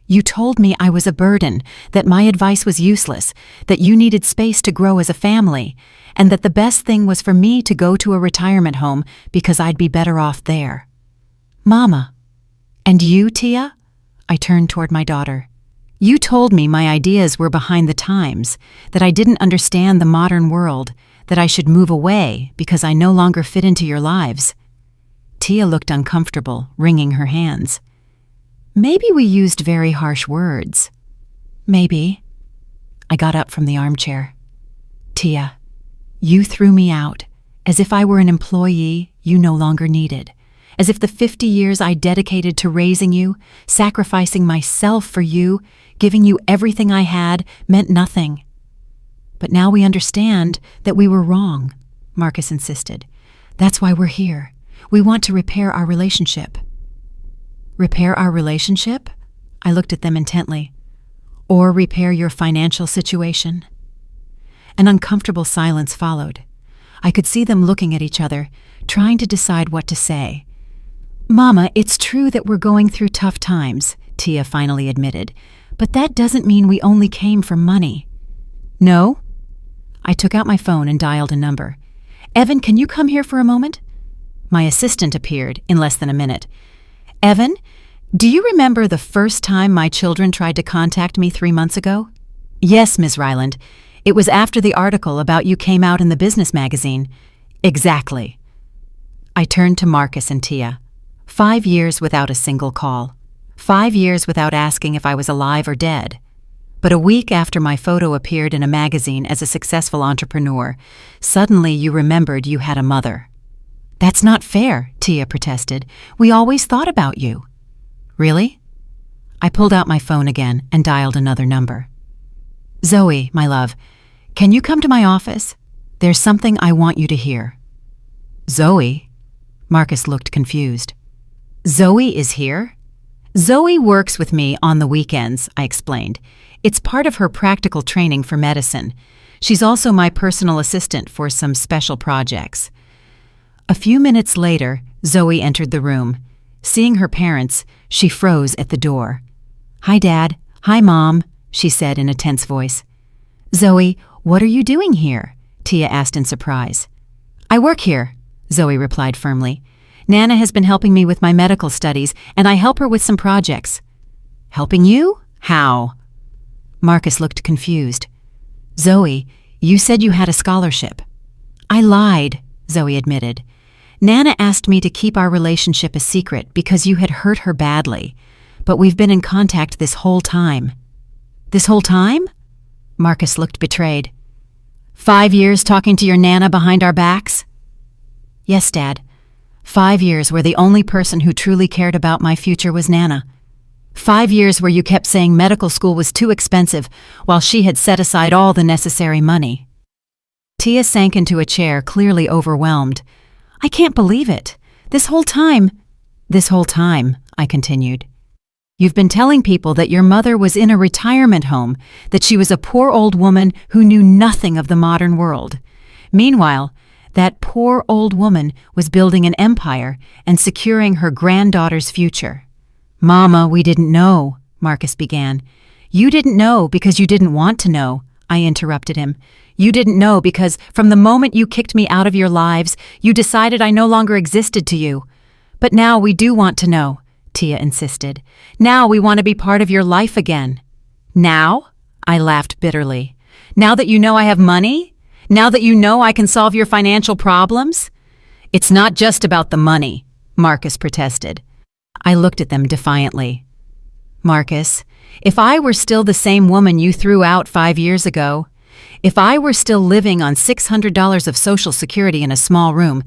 "You told me I was a burden, that my advice was useless, that you needed space to grow as a family, and that the best thing was for me to go to a retirement home because I'd be better off there." "Mama." "And you, Tia?" I turned toward my daughter. "You told me my ideas were behind the times, that I didn't understand the modern world, that I should move away because I no longer fit into your lives." Tia looked uncomfortable, wringing her hands. "Maybe we used very harsh words." "Maybe." I got up from the armchair. "Tia, you threw me out, as if I were an employee you no longer needed, as if the 50 years I dedicated to raising you, sacrificing myself for you, giving you everything I had, meant nothing." "But now we understand that we were wrong," Marcus insisted. "That's why we're here. We want to repair our relationship." "Repair our relationship?" I looked at them intently. "Or repair your financial situation?" An uncomfortable silence followed. I could see them looking at each other, trying to decide what to say. "Mama, it's true that we're going through tough times," Tia finally admitted, "but that doesn't mean we only came for money." "No?" I took out my phone and dialed a number. "Evan, can you come here for a moment?" My assistant appeared in less than a minute. "Evan, do you remember the first time my children tried to contact me 3 months ago?" "Yes, Ms. Ryland. It was after the article about you came out in the business magazine." "Exactly." I turned to Marcus and Tia. 5 years without a single call. 5 years without asking if I was alive or dead. But a week after my photo appeared in a magazine as a successful entrepreneur, suddenly you remembered you had a mother. "That's not fair," Tia protested. "We always thought about you." "Really?" I pulled out my phone again and dialed another number. "Zoe, my love, can you come to my office? There's something I want you to hear." "Zoe?" Marcus looked confused. Zoe is here? Zoe works with me on the weekends, I explained. It's part of her practical training for medicine. She's also my personal assistant for some special projects. A few minutes later, Zoe entered the room. Seeing her parents, she froze at the door. Hi, Dad. Hi, Mom, she said in a tense voice. Zoe, what are you doing here? Tia asked in surprise. I work here, Zoe replied firmly. Nana has been helping me with my medical studies, and I help her with some projects. Helping you? How? Marcus looked confused. Zoe, you said you had a scholarship. I lied, Zoe admitted. Nana asked me to keep our relationship a secret because you had hurt her badly, but we've been in contact this whole time. This whole time? Marcus looked betrayed. 5 years talking to your Nana behind our backs? Yes, Dad. 5 years where the only person who truly cared about my future was Nana. 5 years where you kept saying medical school was too expensive while she had set aside all the necessary money. Tia sank into a chair, clearly overwhelmed. I can't believe it. This whole time, I continued. You've been telling people that your mother was in a retirement home, that she was a poor old woman who knew nothing of the modern world. Meanwhile, that poor old woman was building an empire and securing her granddaughter's future. Mama, we didn't know, Marcus began. You didn't know because you didn't want to know, I interrupted him. You didn't know because from the moment you kicked me out of your lives, you decided I no longer existed to you. But now we do want to know, Tia insisted. Now we want to be part of your life again. Now? I laughed bitterly. Now that you know I have money? Now that you know I can solve your financial problems? It's not just about the money, Marcus protested. I looked at them defiantly. Marcus, if I were still the same woman you threw out 5 years ago, if I were still living on $600 of Social Security in a small room,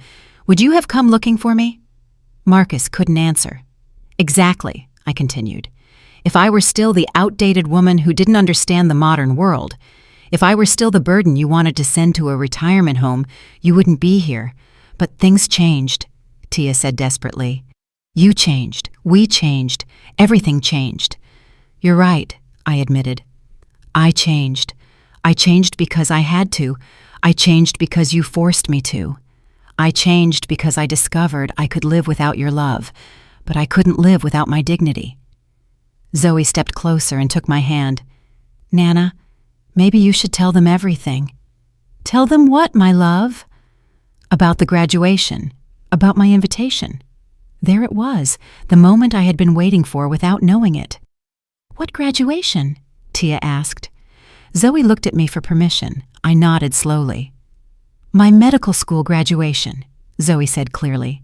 would you have come looking for me? Marcus couldn't answer. Exactly, I continued. If I were still the outdated woman who didn't understand the modern world, if I were still the burden you wanted to send to a retirement home, you wouldn't be here. But things changed, Tia said desperately. You changed. We changed. Everything changed. You're right, I admitted. I changed. I changed because I had to. I changed because you forced me to. I changed because I discovered I could live without your love, but I couldn't live without my dignity. Zoe stepped closer and took my hand. Nana, maybe you should tell them everything. Tell them what, my love? About the graduation, about my invitation. There it was, the moment I had been waiting for without knowing it. What graduation? Tia asked. Zoe looked at me for permission. I nodded slowly. My medical school graduation, Zoe said clearly.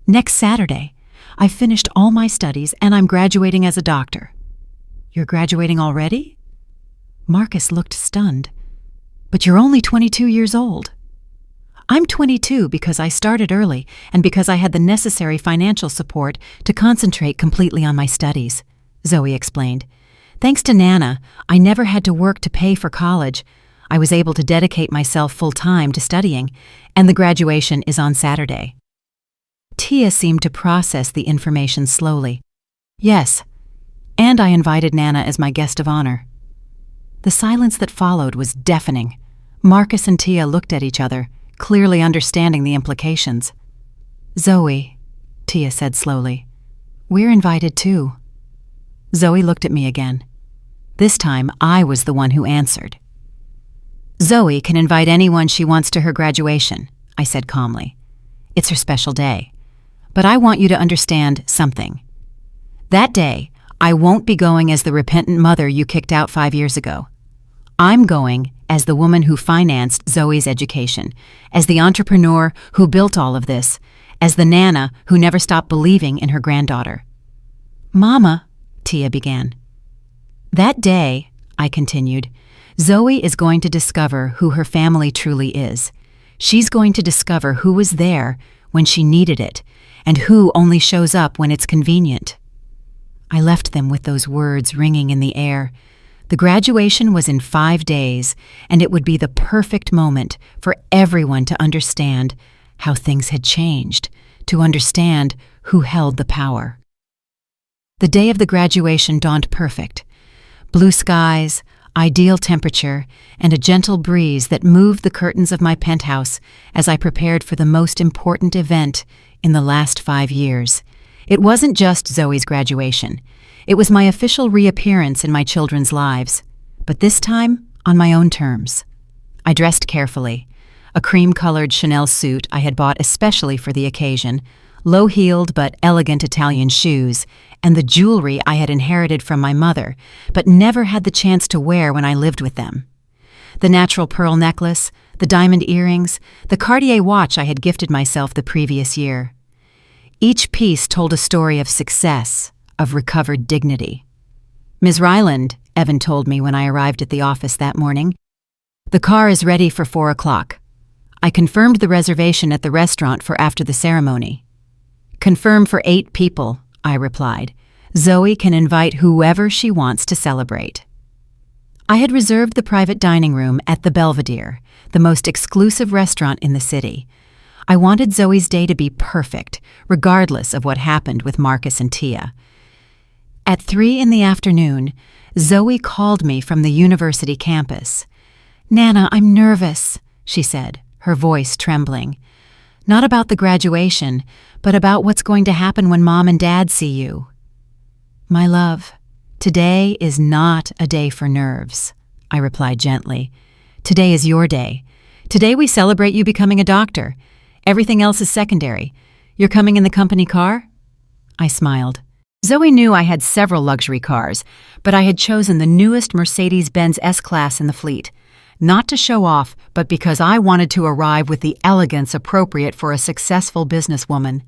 Next Saturday. I've finished all my studies and I'm graduating as a doctor. You're graduating already? Marcus looked stunned. But you're only 22 years old. I'm 22 because I started early and because I had the necessary financial support to concentrate completely on my studies, Zoe explained. Thanks to Nana, I never had to work to pay for college. I was able to dedicate myself full-time to studying, and the graduation is on Saturday. Tia seemed to process the information slowly. Yes, and I invited Nana as my guest of honor. The silence that followed was deafening. Marcus and Tia looked at each other, clearly understanding the implications. Zoe, Tia said slowly, we're invited too. Zoe looked at me again. This time, I was the one who answered. Zoe can invite anyone she wants to her graduation, I said calmly. It's her special day. But I want you to understand something. That day, I won't be going as the repentant mother you kicked out 5 years ago. I'm going as the woman who financed Zoe's education, as the entrepreneur who built all of this, as the Nana who never stopped believing in her granddaughter. Mama, Tia began. That day, I continued, Zoe is going to discover who her family truly is. She's going to discover who was there when she needed it, and who only shows up when it's convenient. I left them with those words ringing in the air. The graduation was in 5 days, and it would be the perfect moment for everyone to understand how things had changed, to understand who held the power. The day of the graduation dawned perfect. Blue skies, ideal temperature, and a gentle breeze that moved the curtains of my penthouse as I prepared for the most important event in the last 5 years. It wasn't just Zoe's graduation. It was my official reappearance in my children's lives, but this time on my own terms. I dressed carefully. A cream-colored Chanel suit I had bought especially for the occasion, low-heeled but elegant Italian shoes, and the jewelry I had inherited from my mother, but never had the chance to wear when I lived with them. The natural pearl necklace, the diamond earrings, the Cartier watch I had gifted myself the previous year. Each piece told a story of success, of recovered dignity. "Ms. Ryland," Evan told me when I arrived at the office that morning, "the car is ready for 4 o'clock. I confirmed the reservation at the restaurant for after the ceremony." "Confirm for 8 people," I replied. "Zoe can invite whoever she wants to celebrate." I had reserved the private dining room at the Belvedere, the most exclusive restaurant in the city. I wanted Zoe's day to be perfect, regardless of what happened with Marcus and Tia. At 3 in the afternoon, Zoe called me from the university campus. "Nana, I'm nervous," she said, her voice trembling. "Not about the graduation, but about what's going to happen when Mom and Dad see you." "My love, today is not a day for nerves," I replied gently. "Today is your day. Today we celebrate you becoming a doctor. Everything else is secondary. You're coming in the company car?" I smiled. Zoe knew I had several luxury cars, but I had chosen the newest Mercedes-Benz S-Class in the fleet. Not to show off, but because I wanted to arrive with the elegance appropriate for a successful businesswoman.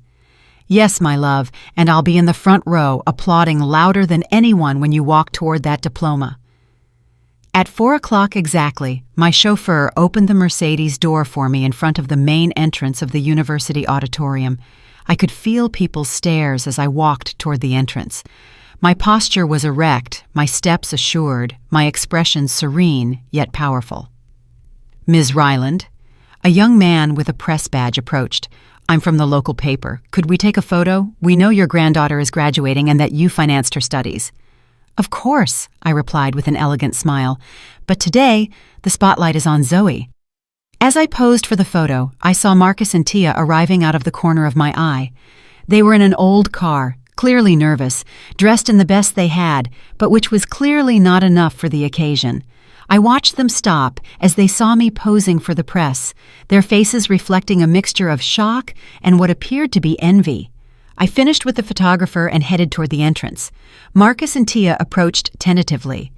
"Yes, my love, and I'll be in the front row, applauding louder than anyone when you walk toward that diploma." At 4 o'clock exactly, my chauffeur opened the Mercedes door for me in front of the main entrance of the university auditorium. I could feel people's stares as I walked toward the entrance. My posture was erect, my steps assured, my expression serene yet powerful. "Ms. Ryland." A young man with a press badge approached. "I'm from the local paper. Could we take a photo? We know your granddaughter is graduating and that you financed her studies." "Of course," I replied with an elegant smile. "But today, the spotlight is on Zoe." As I posed for the photo, I saw Marcus and Tia arriving out of the corner of my eye. They were in an old car, clearly nervous, dressed in the best they had, but which was clearly not enough for the occasion. I watched them stop as they saw me posing for the press, their faces reflecting a mixture of shock and what appeared to be envy. I finished with the photographer and headed toward the entrance. Marcus and Tia approached tentatively.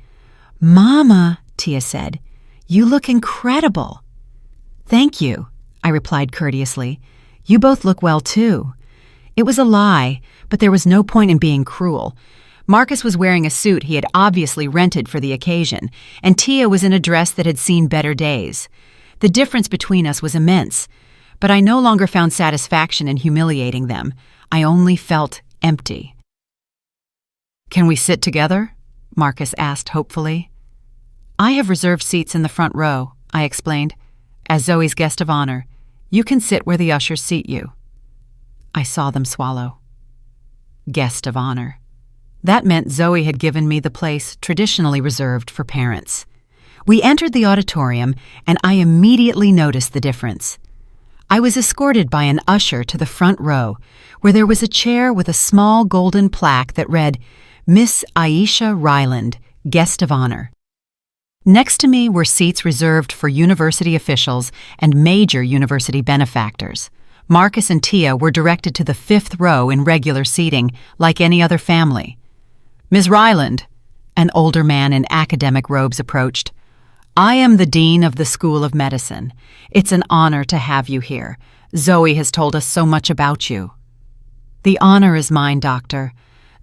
"Mama," Tia said, "you look incredible." "Thank you," I replied courteously. "You both look well, too." It was a lie, but there was no point in being cruel. Marcus was wearing a suit he had obviously rented for the occasion, and Tia was in a dress that had seen better days. The difference between us was immense, but I no longer found satisfaction in humiliating them. I only felt empty. "Can we sit together?" Marcus asked hopefully. "I have reserved seats in the front row," I explained. "As Zoe's guest of honor, you can sit where the ushers seat you." I saw them swallow. Guest of honor. That meant Zoe had given me the place traditionally reserved for parents. We entered the auditorium, and I immediately noticed the difference. I was escorted by an usher to the front row, where there was a chair with a small golden plaque that read, "Miss Aisha Ryland, Guest of Honor." Next to me were seats reserved for university officials and major university benefactors. Marcus and Tia were directed to the 5th row in regular seating, like any other family. "Ms. Ryland," an older man in academic robes approached. "I am the Dean of the School of Medicine. It's an honor to have you here. Zoe has told us so much about you." "The honor is mine, Doctor.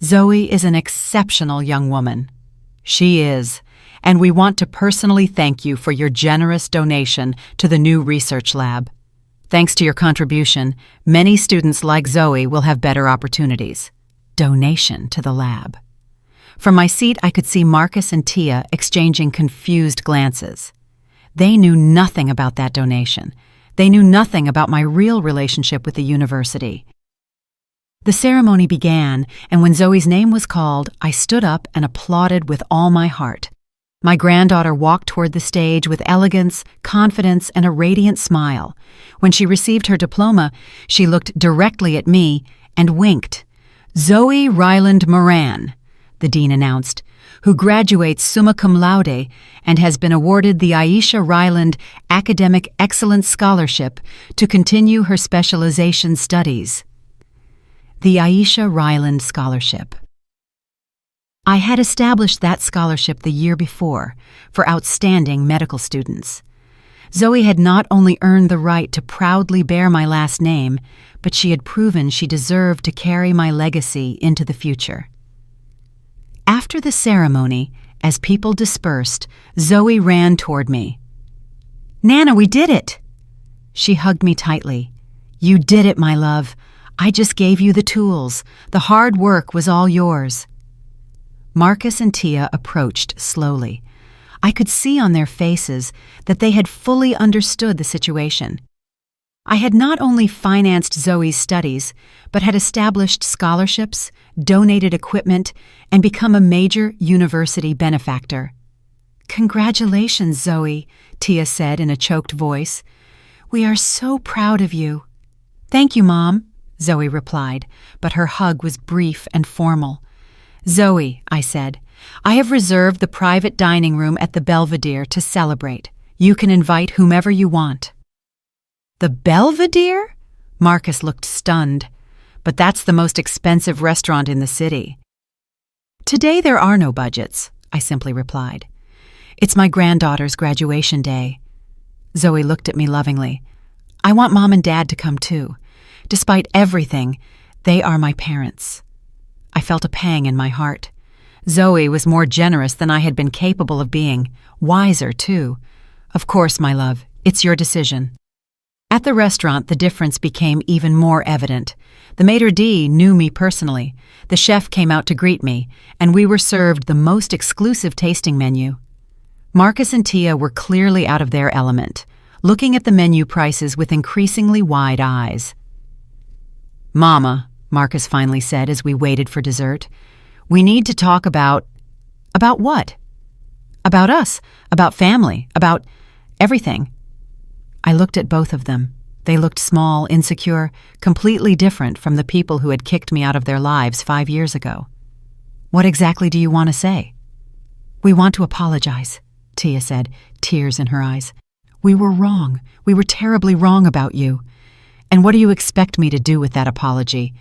Zoe is an exceptional young woman." "She is, and we want to personally thank you for your generous donation to the new research lab. Thanks to your contribution, many students like Zoe will have better opportunities." Donation to the lab. From my seat, I could see Marcus and Tia exchanging confused glances. They knew nothing about that donation. They knew nothing about my real relationship with the university. The ceremony began, and when Zoe's name was called, I stood up and applauded with all my heart. My granddaughter walked toward the stage with elegance, confidence, and a radiant smile. When she received her diploma, she looked directly at me and winked. "Zoe Ryland Moran," the dean announced, "who graduates summa cum laude and has been awarded the Aisha Ryland Academic Excellence Scholarship to continue her specialization studies." The Aisha Ryland Scholarship. I had established that scholarship the year before for outstanding medical students. Zoe had not only earned the right to proudly bear my last name, but she had proven she deserved to carry my legacy into the future. After the ceremony, as people dispersed, Zoe ran toward me. "Nana, we did it!" She hugged me tightly. "You did it, my love. I just gave you the tools. The hard work was all yours." Marcus and Tia approached slowly. I could see on their faces that they had fully understood the situation. I had not only financed Zoe's studies, but had established scholarships, donated equipment, and become a major university benefactor. "Congratulations, Zoe," Tia said in a choked voice. "We are so proud of you." "Thank you, Mom," Zoe replied, but her hug was brief and formal. "Zoe," I said, "I have reserved the private dining room at the Belvedere to celebrate. You can invite whomever you want." "The Belvedere?" Marcus looked stunned. "But that's the most expensive restaurant in the city." "Today there are no budgets," I simply replied. "It's my granddaughter's graduation day." Zoe looked at me lovingly. "I want Mom and Dad to come too. Despite everything, they are my parents." I felt a pang in my heart. Zoe was more generous than I had been capable of being, wiser too. "Of course, my love, it's your decision." At the restaurant, the difference became even more evident. The maitre d' knew me personally. The chef came out to greet me, and we were served the most exclusive tasting menu. Marcus and Tia were clearly out of their element, looking at the menu prices with increasingly wide eyes. "Mama," Marcus finally said as we waited for dessert, "we need to talk about..." "About what?" "About us, about family, about everything." I looked at both of them. They looked small, insecure, completely different from the people who had kicked me out of their lives 5 years ago. "What exactly do you want to say?" "We want to apologize," Tia said, tears in her eyes. "We were wrong. We were terribly wrong about you. And what do you expect me to do with that apology?"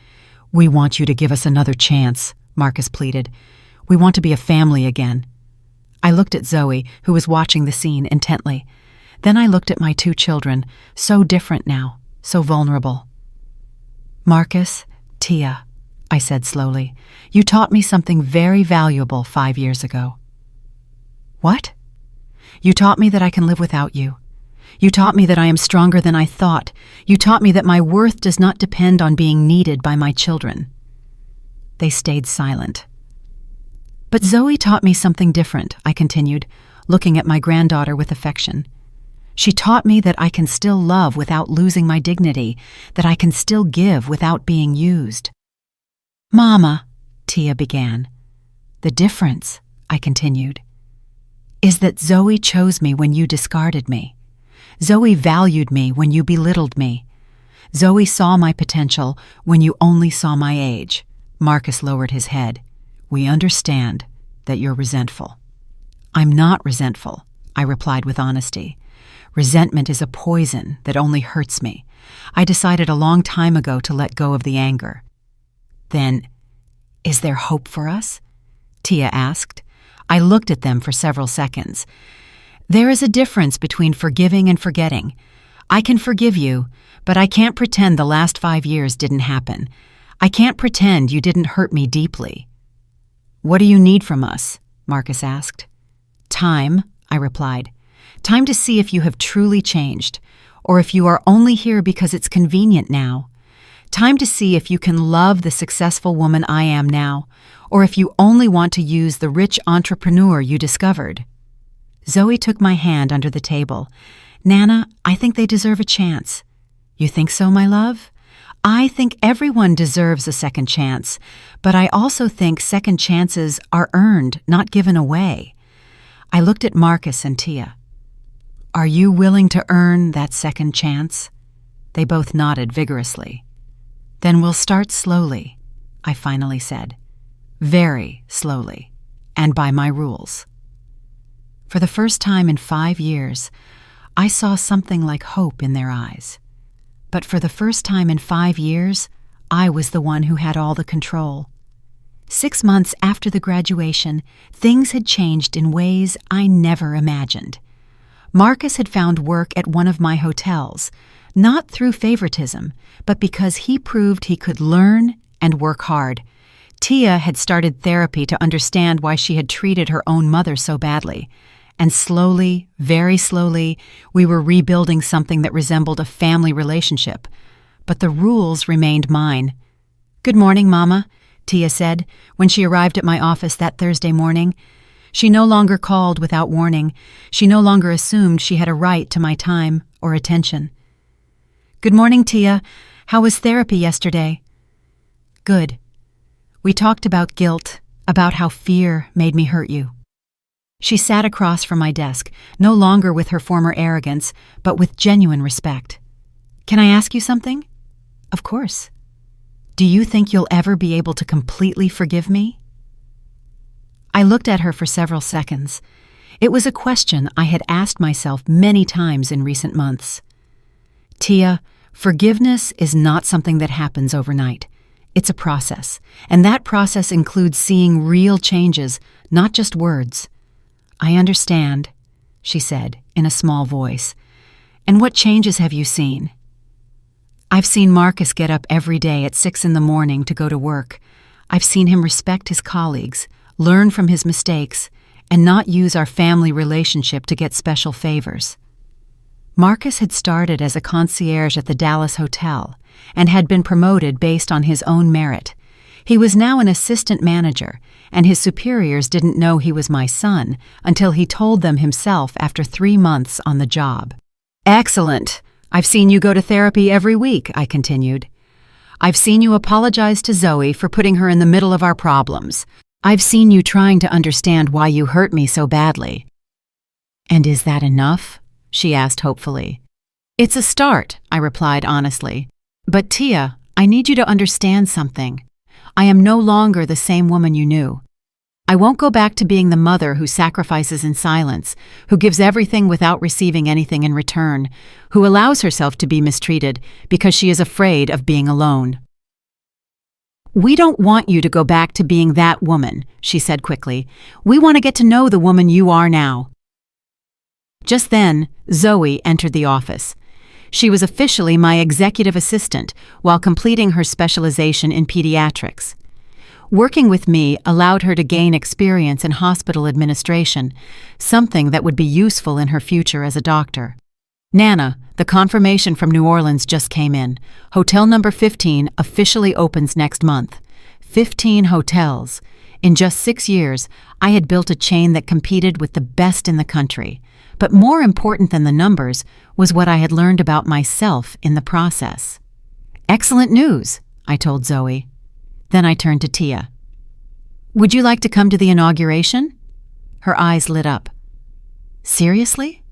"We want you to give us another chance," Marcus pleaded. "We want to be a family again." I looked at Zoe, who was watching the scene intently. Then I looked at my 2 children, so different now, so vulnerable. "Marcus, Tia," I said slowly, "you taught me something very valuable 5 years ago." "What?" "You taught me that I can live without you. You taught me that I am stronger than I thought. You taught me that my worth does not depend on being needed by my children." They stayed silent. "But Zoe taught me something different," I continued, looking at my granddaughter with affection. "She taught me that I can still love without losing my dignity, that I can still give without being used." "Mama," Tia began. "The difference," I continued, "is that Zoe chose me when you discarded me. Zoe valued me when you belittled me. Zoe saw my potential when you only saw my age." Marcus lowered his head. "We understand that you're resentful." "I'm not resentful," I replied with honesty. "Resentment is a poison that only hurts me. I decided a long time ago to let go of the anger." "Then, is there hope for us?" Tia asked. I looked at them for several seconds. "There is a difference between forgiving and forgetting. I can forgive you, but I can't pretend the last 5 years didn't happen. I can't pretend you didn't hurt me deeply." "What do you need from us?" Marcus asked. "Time," I replied. "Time to see if you have truly changed, or if you are only here because it's convenient now. Time to see if you can love the successful woman I am now, or if you only want to use the rich entrepreneur you discovered." Zoe took my hand under the table. "Nana, I think they deserve a chance." "You think so, my love?" I think everyone deserves a second chance, but I also think second chances are earned, not given away. I looked at Marcus and Tia. Are you willing to earn that second chance? They both nodded vigorously. Then we'll start slowly, I finally said. Very slowly, and by my rules. For the first time in 5 years, I saw something like hope in their eyes. But for the first time in 5 years, I was the one who had all the control. 6 months after the graduation, things had changed in ways I never imagined. Marcus had found work at one of my hotels, not through favoritism, but because he proved he could learn and work hard. Tia had started therapy to understand why she had treated her own mother so badly. And slowly, very slowly, we were rebuilding something that resembled a family relationship. But the rules remained mine. "Good morning, Mama," Tia said when she arrived at my office that Thursday morning. She no longer called without warning. She no longer assumed she had a right to my time or attention. "Good morning, Tia. How was therapy yesterday?" "Good. We talked about guilt, about how fear made me hurt you." She sat across from my desk, no longer with her former arrogance, but with genuine respect. "Can I ask you something?" "Of course." "Do you think you'll ever be able to completely forgive me?" I looked at her for several seconds. It was a question I had asked myself many times in recent months. "Tia, forgiveness is not something that happens overnight. It's a process, and that process includes seeing real changes, not just words." "I understand," she said in a small voice. "And what changes have you seen?" "I've seen Marcus get up every day at 6 in the morning to go to work. I've seen him respect his colleagues, learn from his mistakes, and not use our family relationship to get special favors." Marcus had started as a concierge at the Dallas hotel and had been promoted based on his own merit. He was now an assistant manager, and his superiors didn't know he was my son until he told them himself after 3 months on the job. "Excellent. I've seen you go to therapy every week," I continued. "I've seen you apologize to Zoe for putting her in the middle of our problems. I've seen you trying to understand why you hurt me so badly." "And is that enough?" she asked hopefully. "It's a start," I replied honestly. "But Tia, I need you to understand something. I am no longer the same woman you knew. I won't go back to being the mother who sacrifices in silence, who gives everything without receiving anything in return, who allows herself to be mistreated because she is afraid of being alone." "We don't want you to go back to being that woman," she said quickly. "We want to get to know the woman you are now." Just then, Zoe entered the office. She was officially my executive assistant while completing her specialization in pediatrics. Working with me allowed her to gain experience in hospital administration, something that would be useful in her future as a doctor. "Nana, the confirmation from New Orleans just came in. Hotel number 15 officially opens next month. 15 hotels. In just 6 years, I had built a chain that competed with the best in the country. But more important than the numbers was what I had learned about myself in the process." "Excellent news," I told Zoe. Then I turned to Tia. "Would you like to come to the inauguration?" Her eyes lit up. "Seriously?"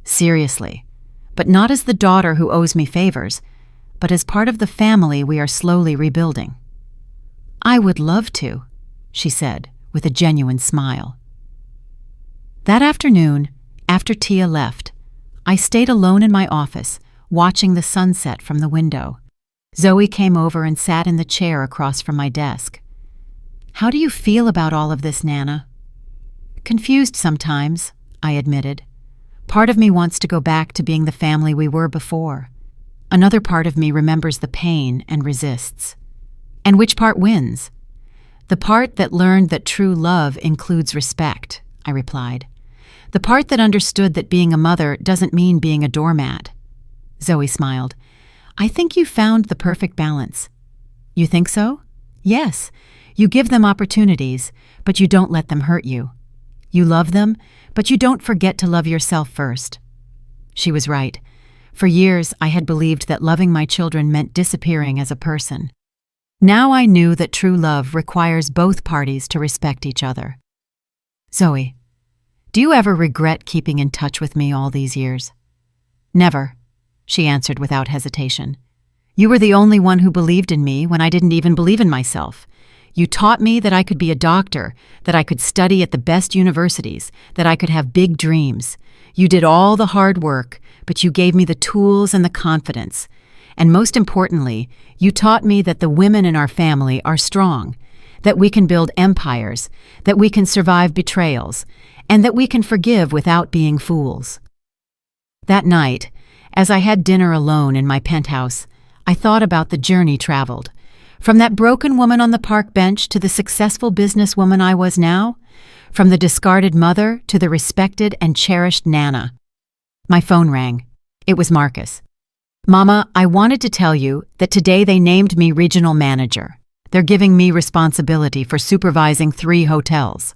"Seriously. But not as the daughter who owes me favors, but as part of the family we are slowly rebuilding." "I would love to," she said with a genuine smile. That afternoon, after Tia left, I stayed alone in my office, watching the sunset from the window. Zoe came over and sat in the chair across from my desk. "How do you feel about all of this, Nana?" "Confused sometimes," I admitted. "Part of me wants to go back to being the family we were before. Another part of me remembers the pain and resists." "And which part wins?" "The part that learned that true love includes respect," I replied. "The part that understood that being a mother doesn't mean being a doormat." Zoe smiled. "I think you found the perfect balance." "You think so?" "Yes. You give them opportunities, but you don't let them hurt you. You love them, but you don't forget to love yourself first." She was right. For years, I had believed that loving my children meant disappearing as a person. Now I knew that true love requires both parties to respect each other. Zoe, do you ever regret keeping in touch with me all these years? Never, she answered without hesitation. You were the only one who believed in me when I didn't even believe in myself. You taught me that I could be a doctor, that I could study at the best universities, that I could have big dreams. You did all the hard work, but you gave me the tools and the confidence. And most importantly, you taught me that the women in our family are strong, that we can build empires, that we can survive betrayals, and that we can forgive without being fools. That night, as I had dinner alone in my penthouse, I thought about the journey traveled. From that broken woman on the park bench to the successful businesswoman I was now, from the discarded mother to the respected and cherished Nana. My phone rang. It was Marcus. Mama, I wanted to tell you that today they named me regional manager. They're giving me responsibility for supervising 3 hotels.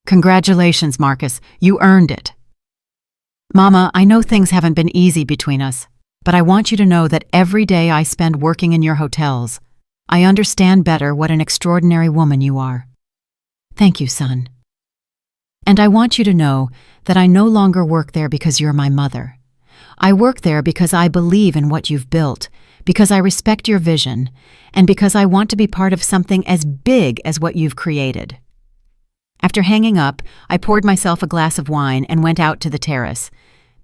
Congratulations, Marcus. You earned it. Mama, I know things haven't been easy between us, but I want you to know that every day I spend working in your hotels, I understand better what an extraordinary woman you are. Thank you, son. And I want you to know that I no longer work there because you're my mother. I work there because I believe in what you've built, because I respect your vision, and because I want to be part of something as big as what you've created. After hanging up, I poured myself a glass of wine and went out to the terrace.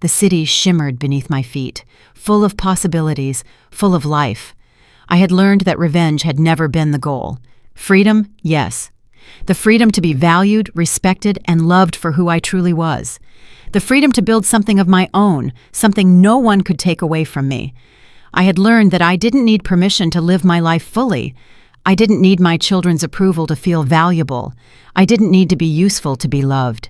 The city shimmered beneath my feet, full of possibilities, full of life. I had learned that revenge had never been the goal. Freedom, yes. The freedom to be valued, respected, and loved for who I truly was. The freedom to build something of my own, something no one could take away from me. I had learned that I didn't need permission to live my life fully. I didn't need my children's approval to feel valuable. I didn't need to be useful to be loved.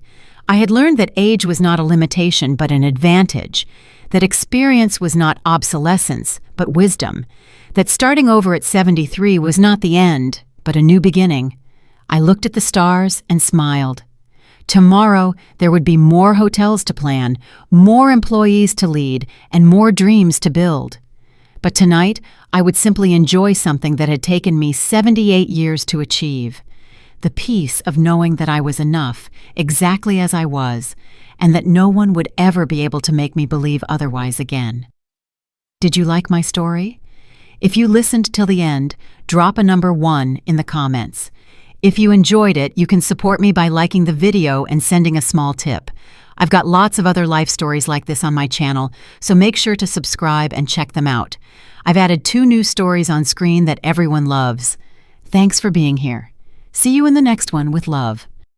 I had learned that age was not a limitation but an advantage, that experience was not obsolescence but wisdom, that starting over at 73 was not the end but a new beginning. I looked at the stars and smiled. Tomorrow there would be more hotels to plan, more employees to lead, and more dreams to build. But tonight, I would simply enjoy something that had taken me 78 years to achieve. The peace of knowing that I was enough, exactly as I was, and that no one would ever be able to make me believe otherwise again. Did you like my story? If you listened till the end, drop a number 1 in the comments. If you enjoyed it, you can support me by liking the video and sending a small tip. I've got lots of other life stories like this on my channel, so make sure to subscribe and check them out. I've added 2 new stories on screen that everyone loves. Thanks for being here. See you in the next one with love.